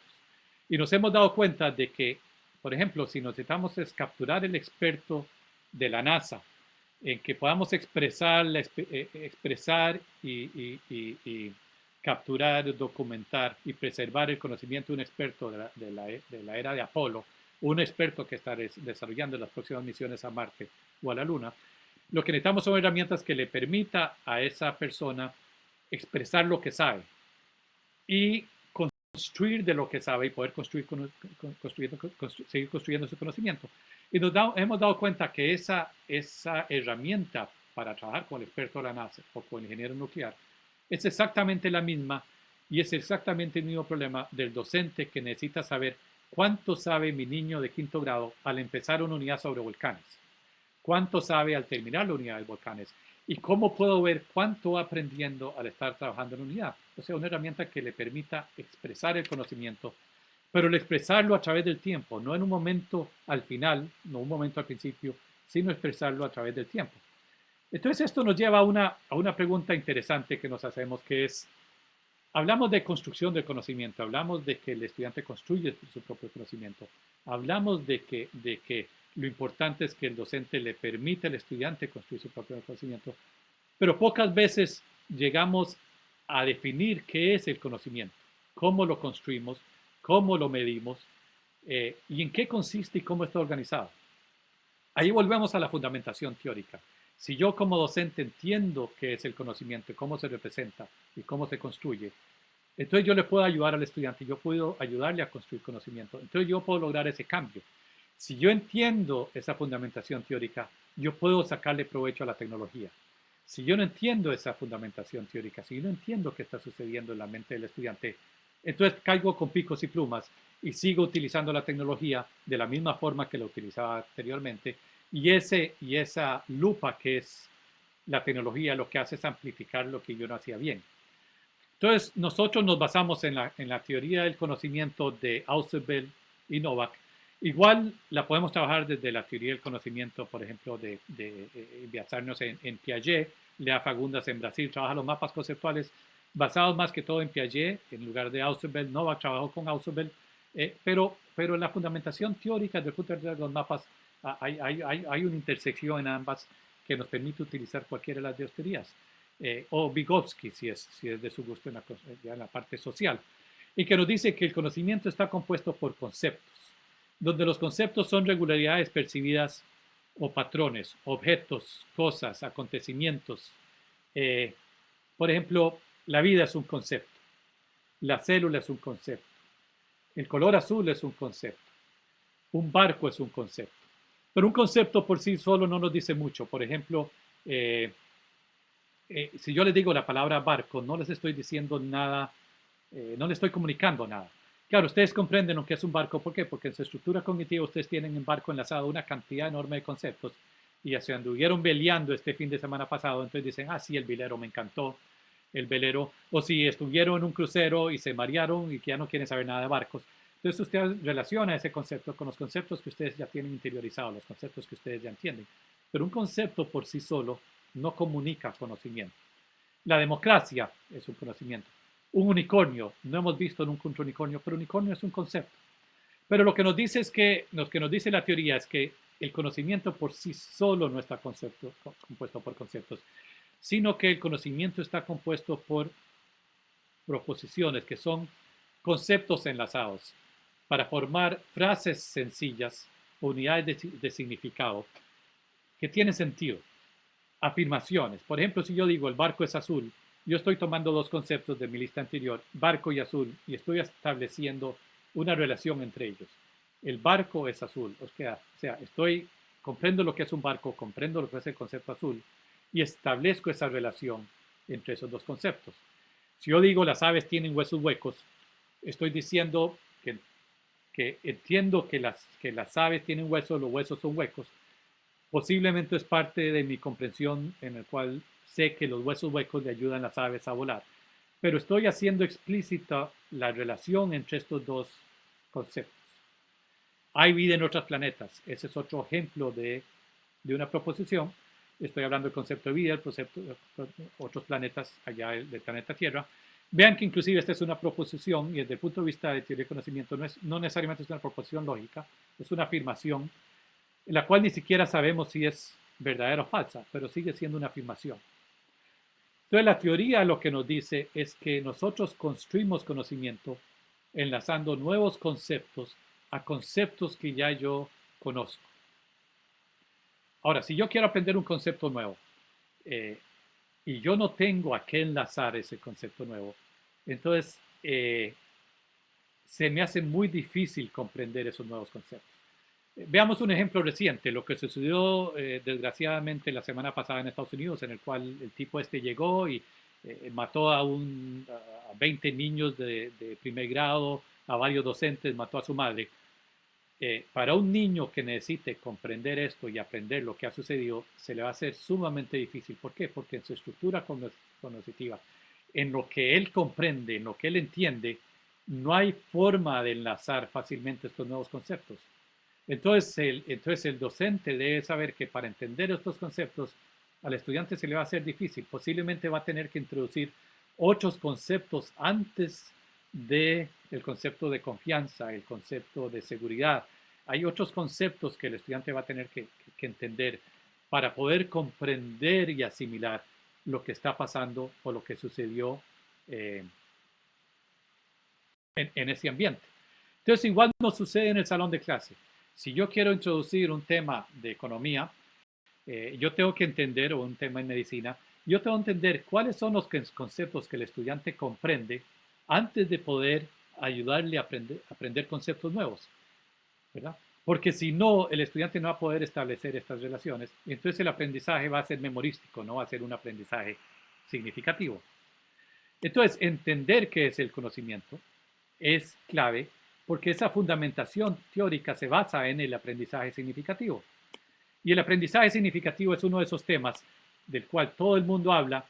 S2: Y nos hemos dado cuenta de que, por ejemplo, si necesitamos es capturar el experto de la NASA, en que podamos expresar y capturar, documentar y preservar el conocimiento de un experto de la era de Apolo, un experto que está desarrollando las próximas misiones a Marte o a la Luna, lo que necesitamos son herramientas que le permita a esa persona expresar lo que sabe y construir de lo que sabe y poder seguir construyendo su conocimiento. Y hemos dado cuenta que esa herramienta para trabajar con el experto de la NASA o con el ingeniero nuclear es exactamente la misma y es exactamente el mismo problema del docente que necesita saber cuánto sabe mi niño de quinto grado al empezar una unidad sobre volcanes, cuánto sabe al terminar la unidad de volcanes y cómo puedo ver cuánto va aprendiendo al estar trabajando en unidad. O sea, una herramienta que le permita expresar el conocimiento, pero el expresarlo a través del tiempo, no en un momento al final, no un momento al principio, sino expresarlo a través del tiempo. Entonces esto nos lleva a una pregunta interesante que nos hacemos, que es, hablamos de construcción del conocimiento, hablamos de que el estudiante construye su propio conocimiento, hablamos de que lo importante es que el docente le permite al estudiante construir su propio conocimiento, pero pocas veces llegamos a definir qué es el conocimiento, cómo lo construimos, cómo lo medimos y en qué consiste y cómo está organizado. Ahí volvemos a la fundamentación teórica. Si yo como docente entiendo qué es el conocimiento, cómo se representa y cómo se construye, entonces yo le puedo ayudar al estudiante, yo puedo ayudarle a construir conocimiento. Entonces yo puedo lograr ese cambio. Si yo entiendo esa fundamentación teórica, yo puedo sacarle provecho a la tecnología. Si yo no entiendo esa fundamentación teórica, si yo no entiendo qué está sucediendo en la mente del estudiante, entonces caigo con picos y plumas y sigo utilizando la tecnología de la misma forma que la utilizaba anteriormente. Y esa lupa que es la tecnología lo que hace es amplificar lo que yo no hacía bien. Entonces, nosotros nos basamos en la teoría del conocimiento de Ausubel y Novak. Igual la podemos trabajar desde la teoría del conocimiento, por ejemplo, de basarnos en Piaget. Lea Fagundes en Brasil trabaja los mapas conceptuales basados más que todo en Piaget, en lugar de Ausubel. Novak trabajó con Ausubel, pero la fundamentación teórica desde el punto de vista de los mapas, hay una intersección en ambas que nos permite utilizar cualquiera de las dos teorías. O Vygotsky, si es de su gusto en la parte social, y que nos dice que el conocimiento está compuesto por conceptos, donde los conceptos son regularidades percibidas o patrones, objetos, cosas, acontecimientos. Por ejemplo, la vida es un concepto, la célula es un concepto, el color azul es un concepto, un barco es un concepto, pero un concepto por sí solo no nos dice mucho. Por ejemplo, si yo les digo la palabra barco, no les estoy diciendo nada, no les estoy comunicando nada. Claro, ustedes comprenden lo que es un barco. ¿Por qué? Porque en su estructura cognitiva ustedes tienen en barco enlazado una cantidad enorme de conceptos y ya se anduvieron veleando este fin de semana pasado, entonces dicen, ah, sí, el velero, me encantó el velero. O si estuvieron en un crucero y se marearon y que ya no quieren saber nada de barcos. Entonces usted relaciona ese concepto con los conceptos que ustedes ya tienen interiorizados, los conceptos que ustedes ya entienden. Pero un concepto por sí solo no comunica conocimiento. La democracia es un conocimiento. Un unicornio, no hemos visto nunca un unicornio, pero unicornio es un concepto. Pero lo que nos dice lo que nos dice la teoría es que el conocimiento por sí solo no está compuesto por conceptos, sino que el conocimiento está compuesto por proposiciones, que son conceptos enlazados, para formar frases sencillas, unidades de significado, que tienen sentido. Afirmaciones. Por ejemplo, si yo digo el barco es azul, yo estoy tomando dos conceptos de mi lista anterior, barco y azul, y estoy estableciendo una relación entre ellos. El barco es azul, o sea, comprendo lo que es un barco, comprendo lo que es el concepto azul, y establezco esa relación entre esos dos conceptos. Si yo digo las aves tienen huesos huecos, estoy diciendo que entiendo que las aves tienen huesos, los huesos son huecos. Posiblemente es parte de mi comprensión en el cual sé que los huesos huecos le ayudan a las aves a volar. Pero estoy haciendo explícita la relación entre estos dos conceptos. Hay vida en otros planetas. Ese es otro ejemplo de una proposición. Estoy hablando del concepto de vida, el concepto de otros planetas allá del planeta Tierra. Vean que inclusive esta es una proposición y desde el punto de vista de teoría de conocimiento no necesariamente es una proposición lógica, es una afirmación en la cual ni siquiera sabemos si es verdadera o falsa, pero sigue siendo una afirmación. Entonces la teoría lo que nos dice es que nosotros construimos conocimiento enlazando nuevos conceptos a conceptos que ya yo conozco. Ahora, si yo quiero aprender un concepto nuevo y yo no tengo a qué enlazar ese concepto nuevo, entonces se me hace muy difícil comprender esos nuevos conceptos. Veamos un ejemplo reciente, lo que sucedió desgraciadamente la semana pasada en Estados Unidos, en el cual el tipo este llegó y mató a 20 niños de primer grado, a varios docentes, mató a su madre. Para un niño que necesite comprender esto y aprender lo que ha sucedido, se le va a hacer sumamente difícil. ¿Por qué? Porque en su estructura cognitiva, en lo que él comprende, en lo que él entiende, no hay forma de enlazar fácilmente estos nuevos conceptos. Entonces el docente debe saber que para entender estos conceptos al estudiante se le va a hacer difícil. Posiblemente va a tener que introducir otros conceptos antes del concepto de confianza, el concepto de seguridad. Hay otros conceptos que el estudiante va a tener que entender para poder comprender y asimilar lo que está pasando o lo que sucedió en ese ambiente. Entonces, igual no sucede en el salón de clase. Si yo quiero introducir un tema de economía, yo tengo que entender, o un tema en medicina, yo tengo que entender cuáles son los conceptos que el estudiante comprende antes de poder ayudarle a aprender conceptos nuevos, ¿verdad? Porque si no, el estudiante no va a poder establecer estas relaciones, y entonces el aprendizaje va a ser memorístico, no va a ser un aprendizaje significativo. Entonces, entender qué es el conocimiento es clave porque esa fundamentación teórica se basa en el aprendizaje significativo. Y el aprendizaje significativo es uno de esos temas del cual todo el mundo habla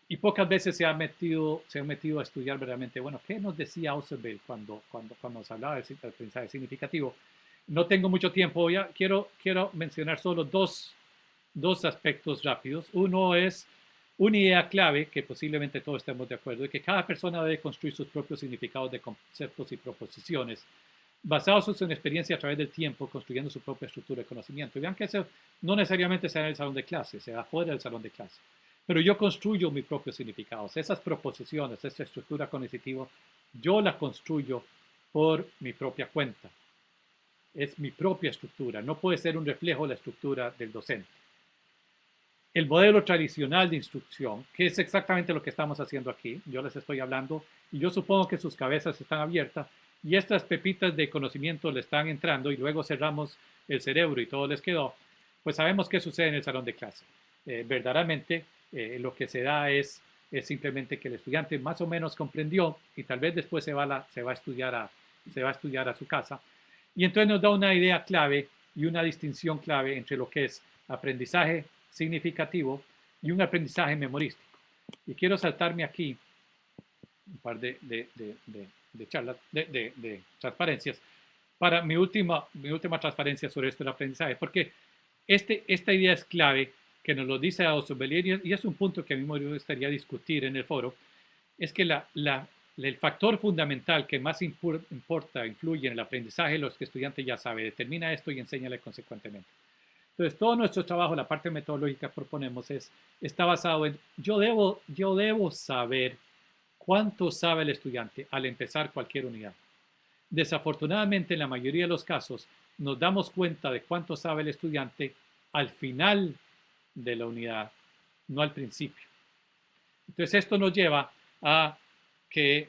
S2: y pocas veces se han metido a estudiar verdaderamente, bueno, ¿qué nos decía Ausubel cuando nos hablaba del aprendizaje significativo? No tengo mucho tiempo, ya quiero mencionar solo dos aspectos rápidos. Uno es una idea clave, que posiblemente todos estemos de acuerdo, de que cada persona debe construir sus propios significados de conceptos y proposiciones, basados en su experiencia a través del tiempo, construyendo su propia estructura de conocimiento. Y vean que eso no necesariamente se da en el salón de clase, se da fuera del salón de clase. Pero yo construyo mis propios significados. Esas proposiciones, esa estructura cognitiva, yo la construyo por mi propia cuenta. Es mi propia estructura, no puede ser un reflejo de la estructura del docente. El modelo tradicional de instrucción, que es exactamente lo que estamos haciendo aquí, yo les estoy hablando y yo supongo que sus cabezas están abiertas y estas pepitas de conocimiento le están entrando y luego cerramos el cerebro y todo les quedó, pues sabemos qué sucede en el salón de clase. Verdaderamente lo que se da es simplemente que el estudiante más o menos comprendió y tal vez después se va a estudiar a su casa. Y entonces nos da una idea clave y una distinción clave entre lo que es aprendizaje significativo y un aprendizaje memorístico. Y quiero saltarme aquí un par de charlas, de transparencias, para mi última transparencia sobre esto del aprendizaje, porque esta idea es clave, que nos lo dice Ausubel, y es un punto que a mí me gustaría discutir en el foro, es que el factor fundamental que más influye en el aprendizaje, los que estudiantes ya saben, determina esto y enséñale consecuentemente. Entonces, todo nuestro trabajo, la parte metodológica que proponemos está basado en, yo debo saber cuánto sabe el estudiante al empezar cualquier unidad. Desafortunadamente, en la mayoría de los casos, nos damos cuenta de cuánto sabe el estudiante al final de la unidad, no al principio. Entonces, esto nos lleva a que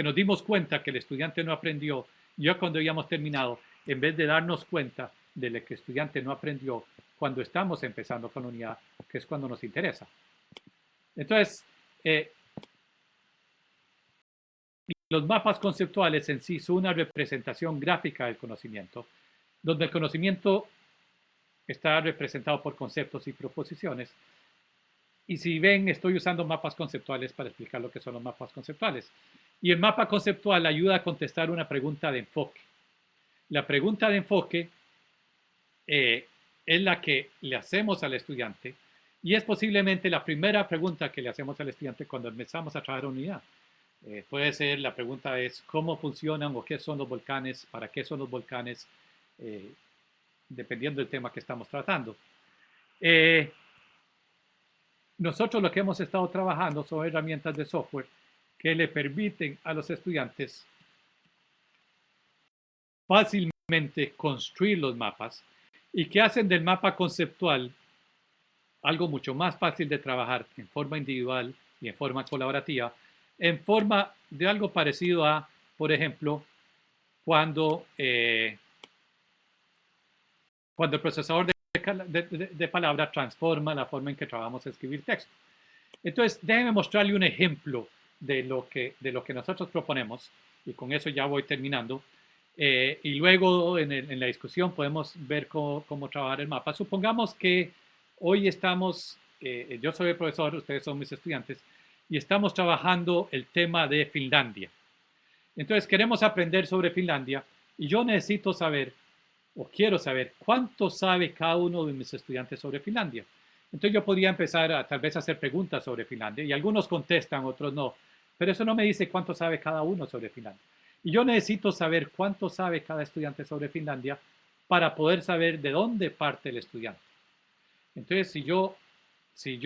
S2: nos dimos cuenta que el estudiante no aprendió. Ya cuando habíamos terminado, en vez de darnos cuenta de lo que el estudiante no aprendió cuando estamos empezando con la unidad, que es cuando nos interesa. Entonces, los mapas conceptuales en sí son una representación gráfica del conocimiento, donde el conocimiento está representado por conceptos y proposiciones. Y si ven, estoy usando mapas conceptuales para explicar lo que son los mapas conceptuales. Y el mapa conceptual ayuda a contestar una pregunta de enfoque. La pregunta de enfoque es la que le hacemos al estudiante y es posiblemente la primera pregunta que le hacemos al estudiante cuando empezamos a trabajar una unidad. Puede ser, la pregunta es cómo funcionan o qué son los volcanes, para qué son los volcanes, dependiendo del tema que estamos tratando. Nosotros lo que hemos estado trabajando son herramientas de software que le permiten a los estudiantes fácilmente construir los mapas y que hacen del mapa conceptual algo mucho más fácil de trabajar en forma individual y en forma colaborativa, en forma de algo parecido a, por ejemplo, cuando el procesador de palabra transforma la forma en que trabajamos a escribir texto. Entonces, déjenme mostrarle un ejemplo de lo que nosotros proponemos, y con eso ya voy terminando. Y luego en la discusión podemos ver cómo trabajar el mapa. Supongamos que hoy estamos, yo soy el profesor, ustedes son mis estudiantes, y estamos trabajando el tema de Finlandia. Entonces queremos aprender sobre Finlandia y yo necesito saber, o quiero saber, cuánto sabe cada uno de mis estudiantes sobre Finlandia. Entonces yo podría empezar a tal vez hacer preguntas sobre Finlandia y algunos contestan, otros no, pero eso no me dice cuánto sabe cada uno sobre Finlandia. Y yo necesito saber cuánto sabe cada estudiante sobre Finlandia para poder saber de dónde parte el estudiante. Entonces, si yo sé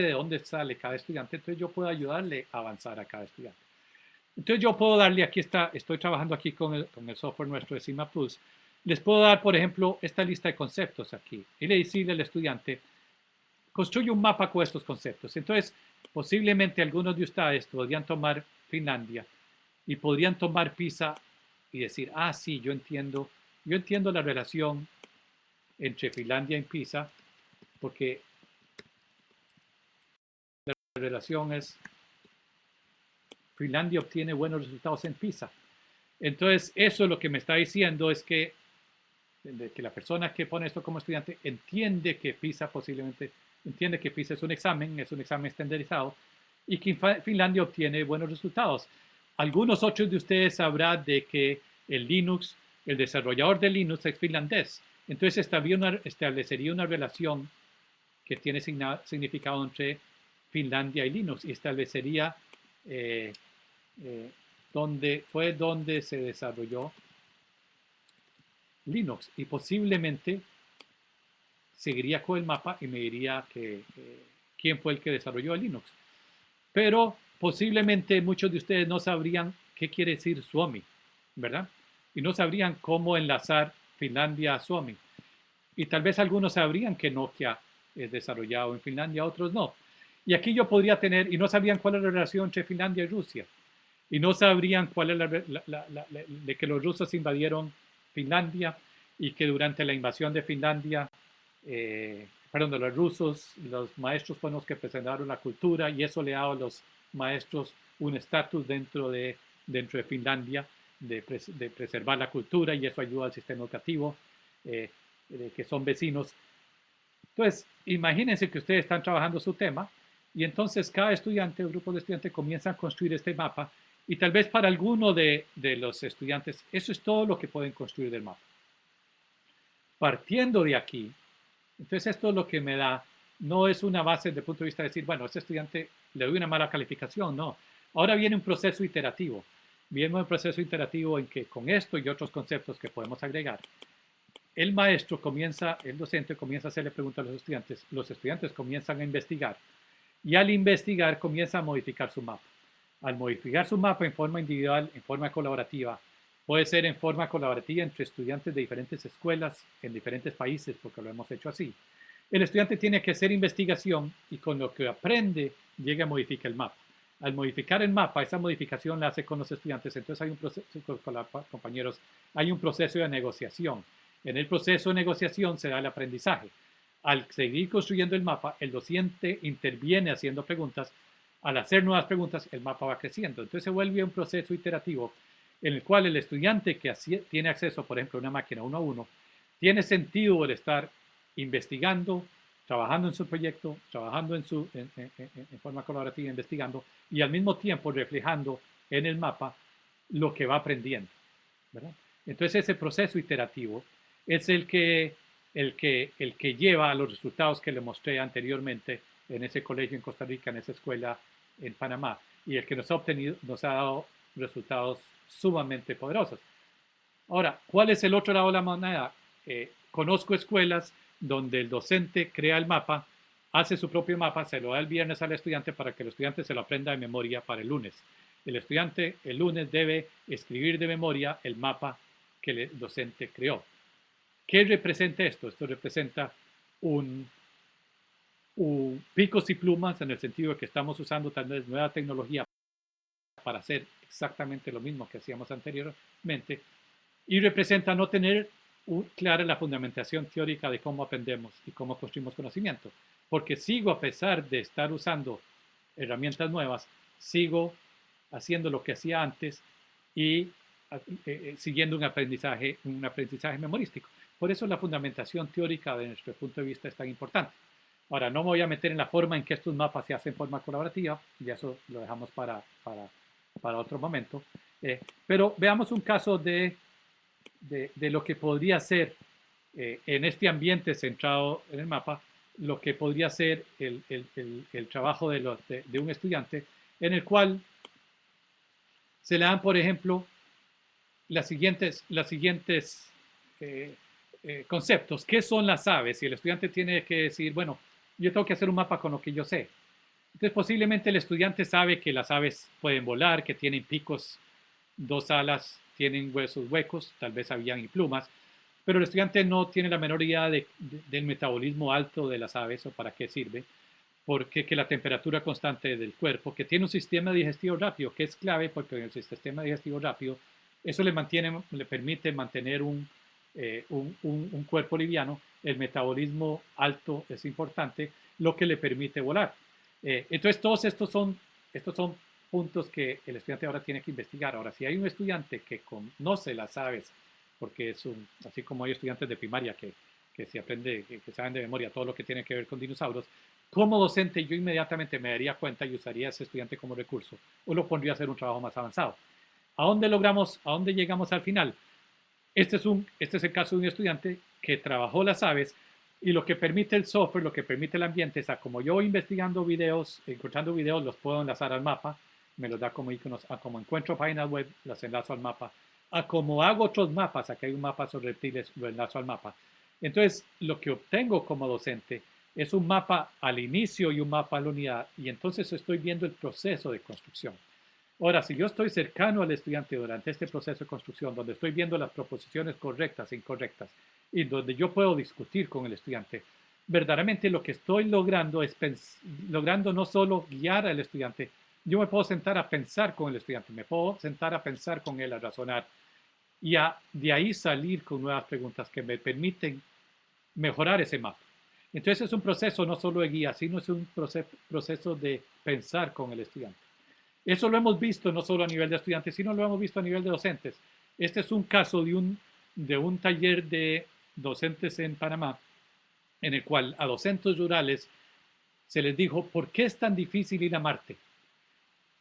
S2: de dónde sale cada estudiante, entonces yo puedo ayudarle a avanzar a cada estudiante. Entonces yo puedo darle, aquí está, estoy trabajando aquí con el software nuestro de Sigma Plus, les puedo dar, por ejemplo, esta lista de conceptos aquí y le decirle al estudiante, construye un mapa con estos conceptos. Entonces, posiblemente algunos de ustedes podrían tomar Finlandia y podrían tomar Pisa y decir, ah, sí, yo entiendo la relación entre Finlandia y Pisa, porque la relación es Finlandia obtiene buenos resultados en PISA. Entonces, eso lo que me está diciendo es que la persona que pone esto como estudiante entiende que PISA es un examen estandarizado y que Finlandia obtiene buenos resultados. Algunos otros de ustedes sabrán de que el desarrollador de Linux es finlandés. Entonces establecería una relación que tiene significado entre Finlandia y Linux y establecería donde se desarrolló Linux y posiblemente seguiría con el mapa y me diría quién fue el que desarrolló el Linux. Pero posiblemente muchos de ustedes no sabrían qué quiere decir Suomi, ¿verdad? Y no sabrían cómo enlazar Finlandia a Suomi. Y tal vez algunos sabrían que Nokia es desarrollado en Finlandia, otros no. Y aquí yo podría tener, y no sabrían cuál es la relación entre Finlandia y Rusia. Y no sabrían cuál es de que los rusos invadieron Finlandia y que durante la invasión de Finlandia, de los rusos, los maestros fueron los que presentaron la cultura y eso le ha dado a los maestros un estatus dentro de Finlandia de preservar la cultura y eso ayuda al sistema educativo, que son vecinos. Entonces, imagínense que ustedes están trabajando su tema y entonces cada estudiante o grupo de estudiantes comienzan a construir este mapa y tal vez para alguno de los estudiantes eso es todo lo que pueden construir del mapa. Partiendo de aquí, entonces esto es lo que me da, no es una base desde el punto de vista de decir, bueno, a este estudiante le doy una mala calificación, no. Ahora viene un proceso iterativo. Viene un proceso iterativo en que con esto y otros conceptos que podemos agregar, el docente comienza a hacerle preguntas a los estudiantes comienzan a investigar y al investigar comienza a modificar su mapa. Al modificar su mapa en forma individual, en forma colaborativa, puede ser en forma colaborativa entre estudiantes de diferentes escuelas en diferentes países, porque lo hemos hecho así. El estudiante tiene que hacer investigación y con lo que aprende llega a modificar el mapa. Al modificar el mapa, esa modificación la hace con los estudiantes, entonces hay un proceso, con los compañeros, hay un proceso de negociación. En el proceso de negociación se da el aprendizaje. Al seguir construyendo el mapa, el docente interviene haciendo preguntas. Al hacer nuevas preguntas, el mapa va creciendo. Entonces se vuelve un proceso iterativo en el cual el estudiante que tiene acceso, por ejemplo, a una máquina 1 a 1, tiene sentido el estar investigando, trabajando en su proyecto, trabajando en forma colaborativa, investigando y al mismo tiempo reflejando en el mapa lo que va aprendiendo, ¿verdad? Entonces ese proceso iterativo es el que lleva a los resultados que le mostré anteriormente en ese colegio en Costa Rica, en esa escuela en Panamá, y el que nos ha dado resultados sumamente poderosos. Ahora, ¿cuál es el otro lado de la moneda? Conozco escuelas donde el docente crea el mapa, hace su propio mapa, se lo da el viernes al estudiante para que el estudiante se lo aprenda de memoria para el lunes. El estudiante el lunes debe escribir de memoria el mapa que el docente creó. ¿Qué representa esto? Esto representa un picos y plumas en el sentido de que estamos usando tal vez nueva tecnología para hacer exactamente lo mismo que hacíamos anteriormente, y representa no tener clara la fundamentación teórica de cómo aprendemos y cómo construimos conocimiento. Porque sigo, a pesar de estar usando herramientas nuevas, sigo haciendo lo que hacía antes y siguiendo un aprendizaje memorístico. Por eso la fundamentación teórica de nuestro punto de vista es tan importante. Ahora, no me voy a meter en la forma en que estos mapas se hacen en forma colaborativa, y eso lo dejamos para otro momento. Pero veamos un caso de lo que podría ser en este ambiente centrado en el mapa, lo que podría ser el trabajo de un estudiante, en el cual se le dan, por ejemplo, las siguientes conceptos. ¿Qué son las aves? Y el estudiante tiene que decir, bueno, yo tengo que hacer un mapa con lo que yo sé. Entonces, posiblemente el estudiante sabe que las aves pueden volar, que tienen picos, dos alas, tienen huesos huecos, tal vez habían y plumas, pero el estudiante no tiene la menor idea del metabolismo alto de las aves o para qué sirve, porque que la temperatura constante del cuerpo, que tiene un sistema digestivo rápido, que es clave porque en el sistema digestivo rápido, eso le permite mantener un cuerpo liviano, el metabolismo alto es importante, lo que le permite volar. Entonces, todos estos son puntos que el estudiante ahora tiene que investigar. Ahora, si hay un estudiante que conoce las aves, porque así como hay estudiantes de primaria que se aprende, que saben de memoria todo lo que tiene que ver con dinosaurios, como docente yo inmediatamente me daría cuenta y usaría a ese estudiante como recurso o lo pondría a hacer un trabajo más avanzado. ¿A dónde llegamos al final? Este es el caso de un estudiante que trabajó las aves y lo que permite el software, lo que permite el ambiente es como yo voy investigando videos, encontrando videos, los puedo enlazar al mapa, me los da como iconos, a como encuentro páginas web, las enlazo al mapa, a como hago otros mapas, aquí hay un mapa sobre reptiles, lo enlazo al mapa. Entonces, lo que obtengo como docente es un mapa al inicio y un mapa a la unidad, y entonces estoy viendo el proceso de construcción. Ahora, si yo estoy cercano al estudiante durante este proceso de construcción, donde estoy viendo las proposiciones correctas e incorrectas, y donde yo puedo discutir con el estudiante, verdaderamente lo que estoy logrando es logrando no solo guiar al estudiante, yo me puedo sentar a pensar con el estudiante, me puedo sentar a pensar con él, a razonar, y de ahí salir con nuevas preguntas que me permiten mejorar ese mapa. Entonces es un proceso no solo de guía, sino es un proceso de pensar con el estudiante. Eso lo hemos visto no solo a nivel de estudiantes, sino lo hemos visto a nivel de docentes. Este es un caso de un taller de docentes en Panamá, en el cual a docentes rurales se les dijo, ¿por qué es tan difícil ir a Marte?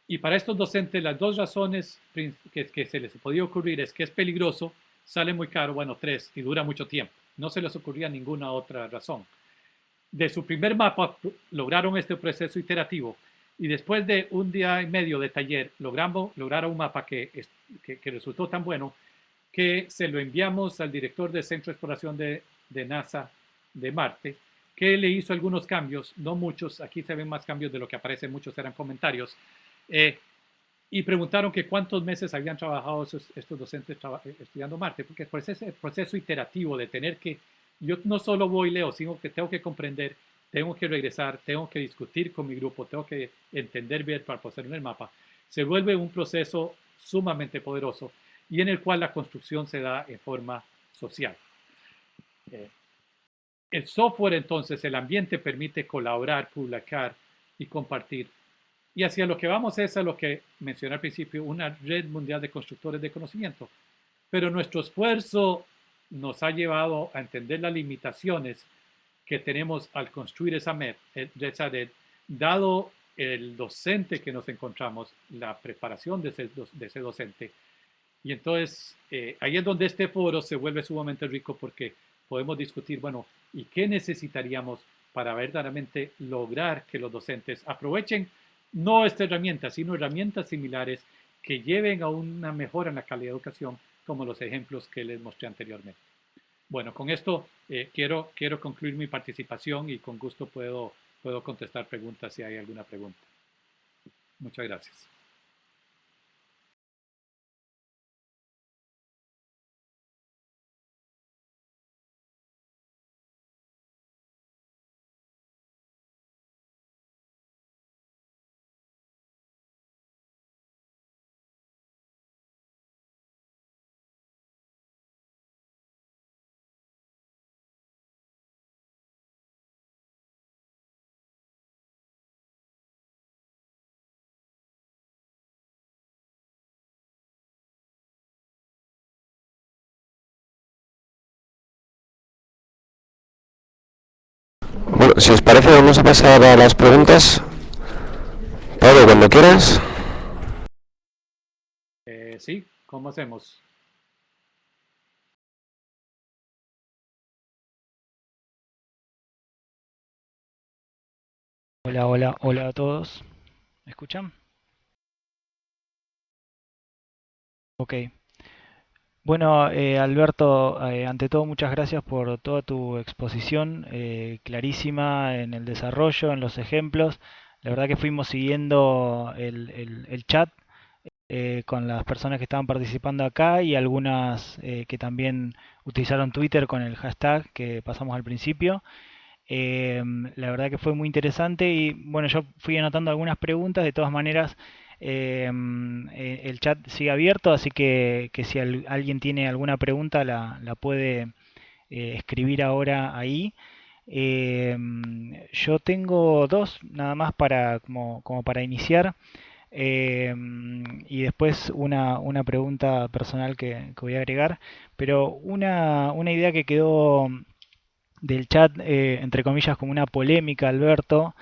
S2: Y para estos docentes las dos razones que se les podía ocurrir es que es peligroso, sale muy caro, bueno, 3, y dura mucho tiempo. No se les ocurría ninguna otra razón. De su primer mapa lograron este proceso iterativo y después de un día y medio de taller lograron un mapa que resultó tan bueno que se lo enviamos al director del Centro de Exploración de NASA de Marte, que le hizo algunos cambios, no muchos, aquí se ven más cambios de lo que aparece, muchos eran comentarios, y preguntaron que cuántos meses habían trabajado estos docentes estudiando Marte, porque por ese proceso iterativo de tener que, yo no solo voy y leo, sino que tengo que comprender, tengo que regresar, tengo que discutir con mi grupo, tengo que entender bien para poner el mapa, se vuelve un proceso sumamente poderoso y en el cual la construcción se da en forma social. El software entonces, el ambiente permite colaborar, publicar y compartir. Y hacia lo que vamos es a lo que mencioné al principio, una red mundial de constructores de conocimiento. Pero nuestro esfuerzo nos ha llevado a entender las limitaciones que tenemos al construir esa red, dado el docente que nos encontramos, la preparación de ese docente. Y entonces ahí es donde este foro se vuelve sumamente rico porque podemos discutir, bueno, ¿y qué necesitaríamos para verdaderamente lograr que los docentes aprovechen no esta herramienta, sino herramientas similares que lleven a una mejora en la calidad de educación, como los ejemplos que les mostré anteriormente? Bueno, con esto quiero concluir mi participación y con gusto puedo contestar preguntas si hay alguna pregunta. Muchas gracias.
S3: Bueno, si os parece, vamos a pasar a las preguntas. Pablo, cuando quieras.
S2: Sí, ¿cómo hacemos?
S4: Hola, hola, hola a todos. ¿Me escuchan? Ok. Bueno, Alberto, ante todo muchas gracias por toda tu exposición, clarísima en el desarrollo, en los ejemplos. La verdad que fuimos siguiendo el chat con las personas que estaban participando acá y algunas que también utilizaron Twitter con el hashtag que pasamos al principio. La verdad que fue muy interesante y bueno, yo fui anotando algunas preguntas, de todas maneras el chat sigue abierto, así que si alguien tiene alguna pregunta la puede escribir ahora ahí. Yo tengo dos nada más como para iniciar y después una pregunta personal que voy a agregar, pero una idea que quedó del chat, entre comillas, como una polémica, Alberto,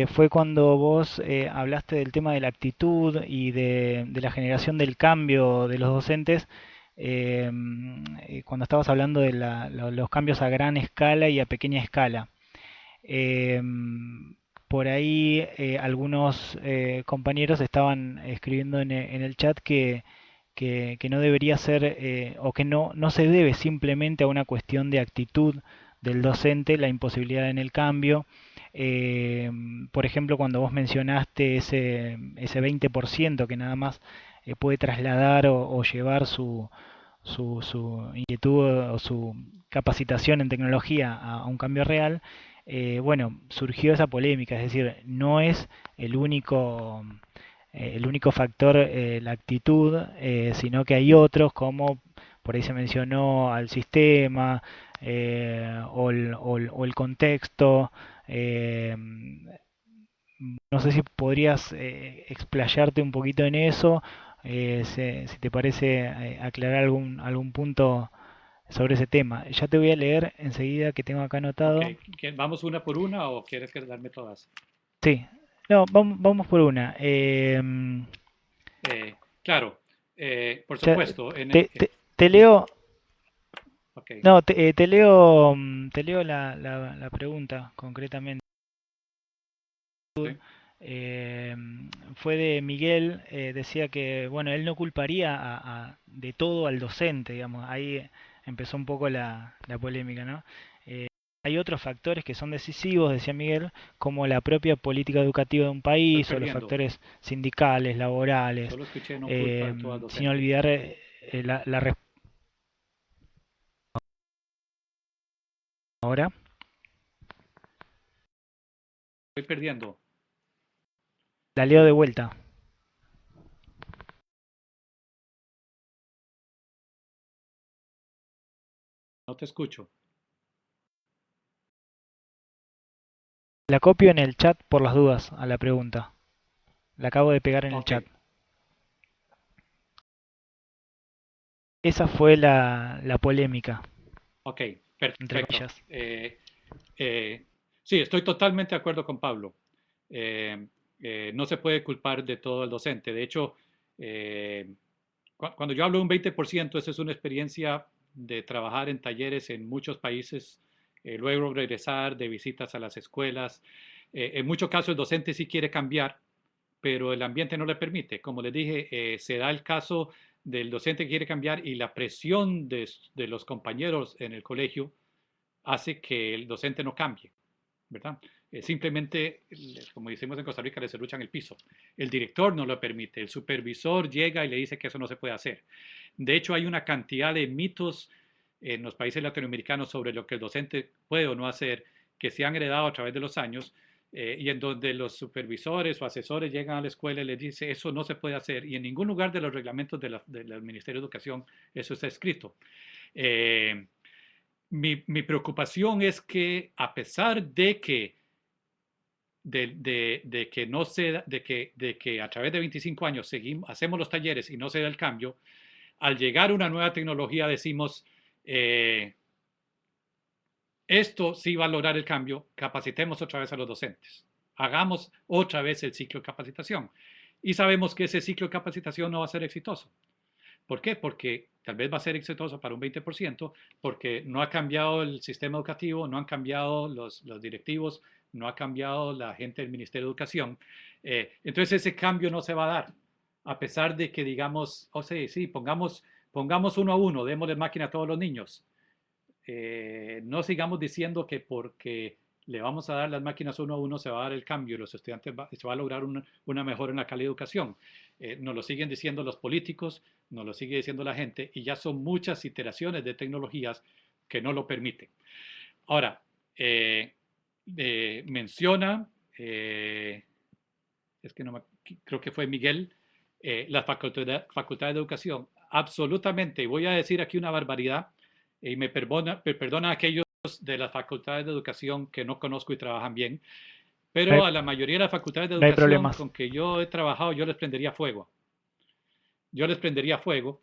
S4: fue cuando vos hablaste del tema de la actitud y de la generación del cambio de los docentes, cuando estabas hablando de los cambios a gran escala y a pequeña escala. Eh, por ahí algunos compañeros estaban escribiendo en el chat que no debería ser o que no se debe simplemente a una cuestión de actitud del docente la imposibilidad en el cambio. Eh, por ejemplo, cuando vos mencionaste ese 20% que nada más puede trasladar o llevar su inquietud o su capacitación en tecnología a un cambio real, bueno, surgió esa polémica, es decir, no es el único factor la actitud, sino que hay otros como por ahí se mencionó al sistema o el contexto. eh, no sé si podrías explayarte un poquito en eso, si te parece aclarar algún punto sobre ese tema. Ya te voy a leer enseguida que tengo acá
S2: Ok,
S4: anotado.
S2: ¿vamos una por una o quieres darme todas?
S4: Sí, no, vamos por una.
S2: Claro, por
S4: Ya,
S2: supuesto,
S4: te leo,
S2: ok,
S4: no, te leo la pregunta concretamente.
S2: sí,
S4: Eh, Fue de Miguel, decía que, bueno, él no culparía de todo al docente, digamos, ahí empezó un poco la polémica, ¿no? hay otros factores que son decisivos, decía Miguel, como la propia política educativa de un
S2: Estoy
S4: país o los
S2: perdiendo.
S4: factores sindicales, laborales,
S2: Solo escuché no culpa a todas
S4: sin
S2: docente.
S4: olvidar la ahora.
S2: Estoy perdiendo.
S4: La leo de vuelta.
S2: No te escucho.
S4: La copio en el chat por las dudas a la pregunta. La acabo de pegar en el
S2: Ok,
S4: chat. Esa fue la polémica,
S2: ok,
S4: entre
S2: perfecto.
S4: comillas.
S2: Sí, estoy totalmente de acuerdo con Pablo. Eh, no se puede culpar de todo el docente. De hecho, eh, cuando yo hablo de un 20%, esa es una experiencia de trabajar en talleres en muchos países, luego regresar de visitas a las escuelas. En muchos casos el docente sí quiere cambiar, pero el ambiente no le permite. Como les dije, se da el caso del docente que quiere cambiar y la presión de los compañeros en el colegio hace que el docente no cambie, ¿verdad? Simplemente, como decimos en Costa Rica, le cerruchan el piso. El director no lo permite, el supervisor llega y le dice que eso no se puede hacer. De hecho, hay una cantidad de mitos en los países latinoamericanos sobre lo que el docente puede o no hacer, que se han heredado a través de los años, y en donde los supervisores o asesores llegan a la escuela y les dice eso no se puede hacer, y en ningún lugar de los reglamentos del Ministerio de Educación eso está escrito. Eh, mi preocupación es que a pesar de que de que no se de que a través de 25 años seguimos, hacemos los talleres y no se da el cambio, al llegar una nueva tecnología decimos, eh, esto sí va a lograr el cambio, capacitemos otra vez a los docentes, hagamos otra vez el ciclo de capacitación. Y sabemos que ese ciclo de capacitación no va a ser exitoso. ¿Por qué? Porque tal vez va a ser exitoso para un 20%, porque no ha cambiado el sistema educativo, no han cambiado los directivos, no ha cambiado la gente del Ministerio de Educación. Entonces ese cambio no se va a dar, a pesar de que digamos, o sea, sí, pongamos uno a uno, démosle máquina a todos los niños. No sigamos diciendo que porque le vamos a dar las máquinas uno a uno se va a dar el cambio y los estudiantes se va a lograr una mejora en la calidad de educación. Nos lo siguen diciendo los políticos, nos lo sigue diciendo la gente y ya son muchas iteraciones de tecnologías que no lo permiten. Ahora, menciona, es que no me, creo que fue Miguel, la facultad de Educación. Absolutamente, y voy a decir aquí una barbaridad, y perdona a aquellos de las facultades de educación que no conozco y trabajan bien,
S4: No hay,
S2: pero a la mayoría de las facultades de
S4: no hay
S2: educación
S4: problemas.
S2: con que yo he trabajado, yo les prendería fuego. Yo les prendería fuego.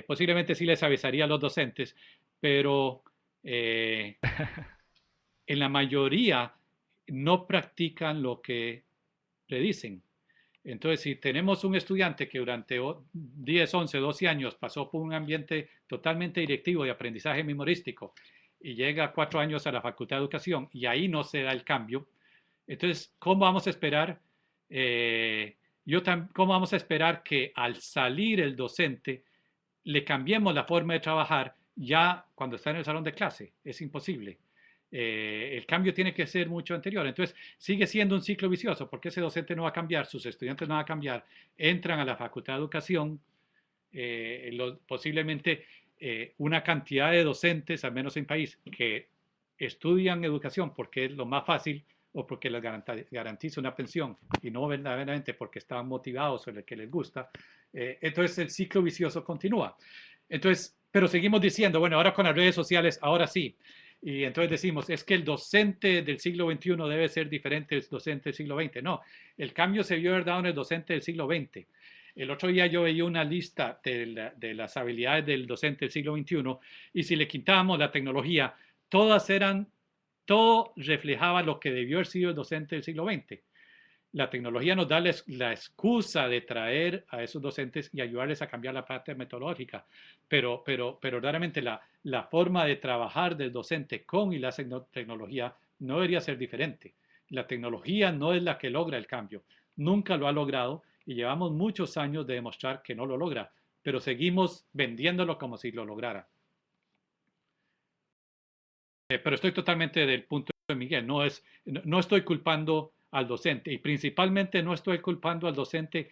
S2: Posiblemente sí les avisaría a los docentes, pero en la mayoría no practican lo que predicen. Entonces, si tenemos un estudiante que durante 10, 11, 12 años pasó por un ambiente totalmente directivo de aprendizaje memorístico y llega 4 años a la Facultad de Educación y ahí no se da el cambio, entonces, ¿cómo vamos a esperar? eh, ¿Cómo vamos a esperar que al salir el docente le cambiemos la forma de trabajar ya cuando está en el salón de clase? Es imposible. El cambio tiene que ser mucho anterior. Entonces, sigue siendo un ciclo vicioso porque ese docente no va a cambiar, sus estudiantes no van a cambiar, entran a la Facultad de Educación, posiblemente una cantidad de docentes, al menos en el país, que estudian educación porque es lo más fácil o porque les garantiza una pensión y no verdaderamente porque están motivados o que les gusta, entonces el ciclo vicioso continúa. Entonces, pero seguimos diciendo, bueno, ahora con las redes sociales, ahora sí. Y entonces decimos, es que el docente del siglo XXI debe ser diferente del docente del siglo XX. No, el cambio se vio dado en el docente del siglo XX. El otro día yo veía una lista de las habilidades del docente del siglo XXI y si le quitábamos la tecnología, todas eran, todo reflejaba lo que debió haber sido el docente del siglo XX. La tecnología nos da la excusa de traer a esos docentes y ayudarles a cambiar la parte metodológica, pero realmente la forma de trabajar del docente con y la tecnología no debería ser diferente. La tecnología no es la que logra el cambio, nunca lo ha logrado y llevamos muchos años de demostrar que no lo logra, pero seguimos vendiéndolo como si lo lograra. Pero estoy totalmente del punto de Miguel. No estoy culpando al docente y principalmente no estoy culpando al docente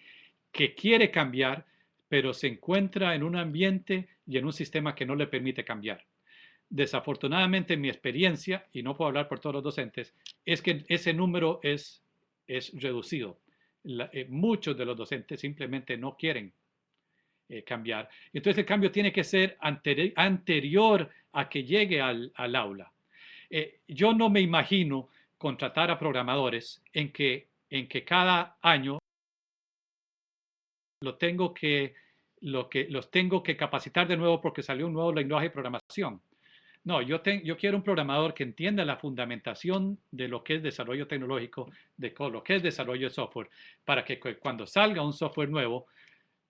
S2: que quiere cambiar, pero se encuentra en un ambiente y en un sistema que no le permite cambiar. Desafortunadamente, mi experiencia, y no puedo hablar por todos los docentes, es que ese número es reducido. Muchos de los docentes simplemente no quieren cambiar. Entonces el cambio tiene que ser anterior a que llegue al aula. Yo no me imagino contratar a programadores en que cada año lo tengo que, los tengo que capacitar de nuevo porque salió un nuevo lenguaje de programación. No, yo quiero un programador que entienda la fundamentación de lo que es desarrollo tecnológico, de lo que es desarrollo de software, para que cuando salga un software nuevo,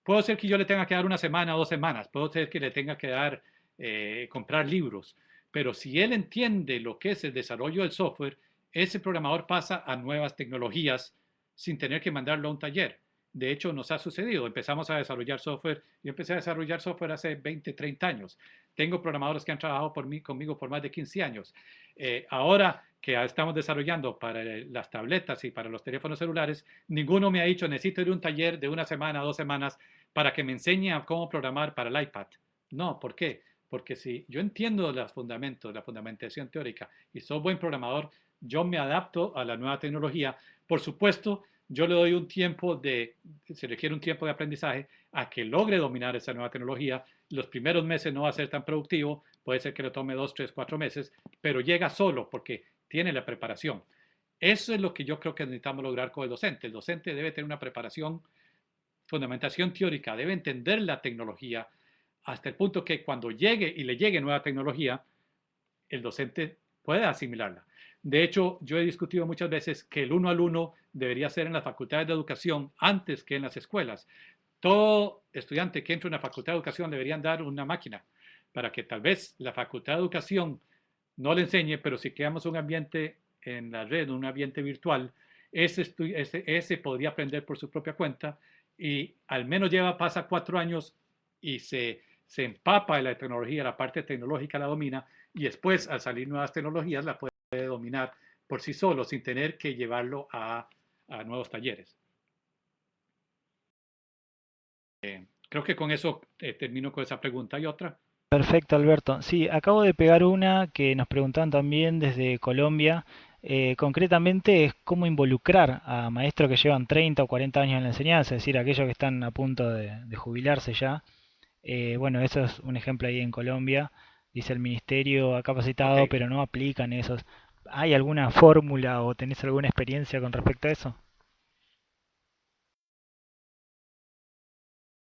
S2: puedo ser que yo le tenga que dar una semana o 2 semanas, puedo ser que le tenga que dar, comprar libros, pero si él entiende lo que es el desarrollo del software, ese programador pasa a nuevas tecnologías sin tener que mandarlo a un taller. De hecho, nos ha sucedido. Empezamos a desarrollar software. Yo empecé a desarrollar software hace 20, 30 años. Tengo programadores que han trabajado conmigo por más de 15 años. Ahora que estamos desarrollando para las tabletas y para los teléfonos celulares, ninguno me ha dicho necesito ir a un taller de una semana, 2 semanas para que me enseñe a cómo programar para el iPad. No, ¿por qué? Porque si yo entiendo los fundamentos, la fundamentación teórica y soy buen programador, yo me adapto a la nueva tecnología. Por supuesto, yo le doy se requiere un tiempo de aprendizaje a que logre dominar esa nueva tecnología. Los primeros meses no va a ser tan productivo, puede ser que le tome 2, 3, 4 meses, pero llega solo porque tiene la preparación. Eso es lo que yo creo que necesitamos lograr con el docente. El docente debe tener una preparación, fundamentación teórica, debe entender la tecnología hasta el punto que cuando llegue y le llegue nueva tecnología, el docente pueda asimilarla. De hecho, yo he discutido muchas veces que el 1 al 1 debería ser en las facultades de educación antes que en las escuelas. Todo estudiante que entre a una facultad de educación deberían dar una máquina para que tal vez la facultad de educación no le enseñe, pero si creamos un ambiente en la red, un ambiente virtual, ese podría aprender por su propia cuenta y al menos pasa 4 años y se empapa de la tecnología, la parte tecnológica la domina y después al salir nuevas tecnologías la puede dominar por sí solo sin tener que llevarlo a nuevos talleres. Creo que con eso termino con esa pregunta. ¿Y otra?
S4: Perfecto, Alberto. Sí, acabo de pegar una que nos preguntaban también desde Colombia. Concretamente es cómo involucrar a maestros que llevan 30 o 40 años en la enseñanza, es decir, aquellos que están a punto de jubilarse ya. Bueno, eso es un ejemplo ahí en Colombia. Dice el ministerio ha
S2: Ok.
S4: capacitado, pero no aplican esos. ¿Hay alguna fórmula o tenés alguna experiencia con respecto a eso?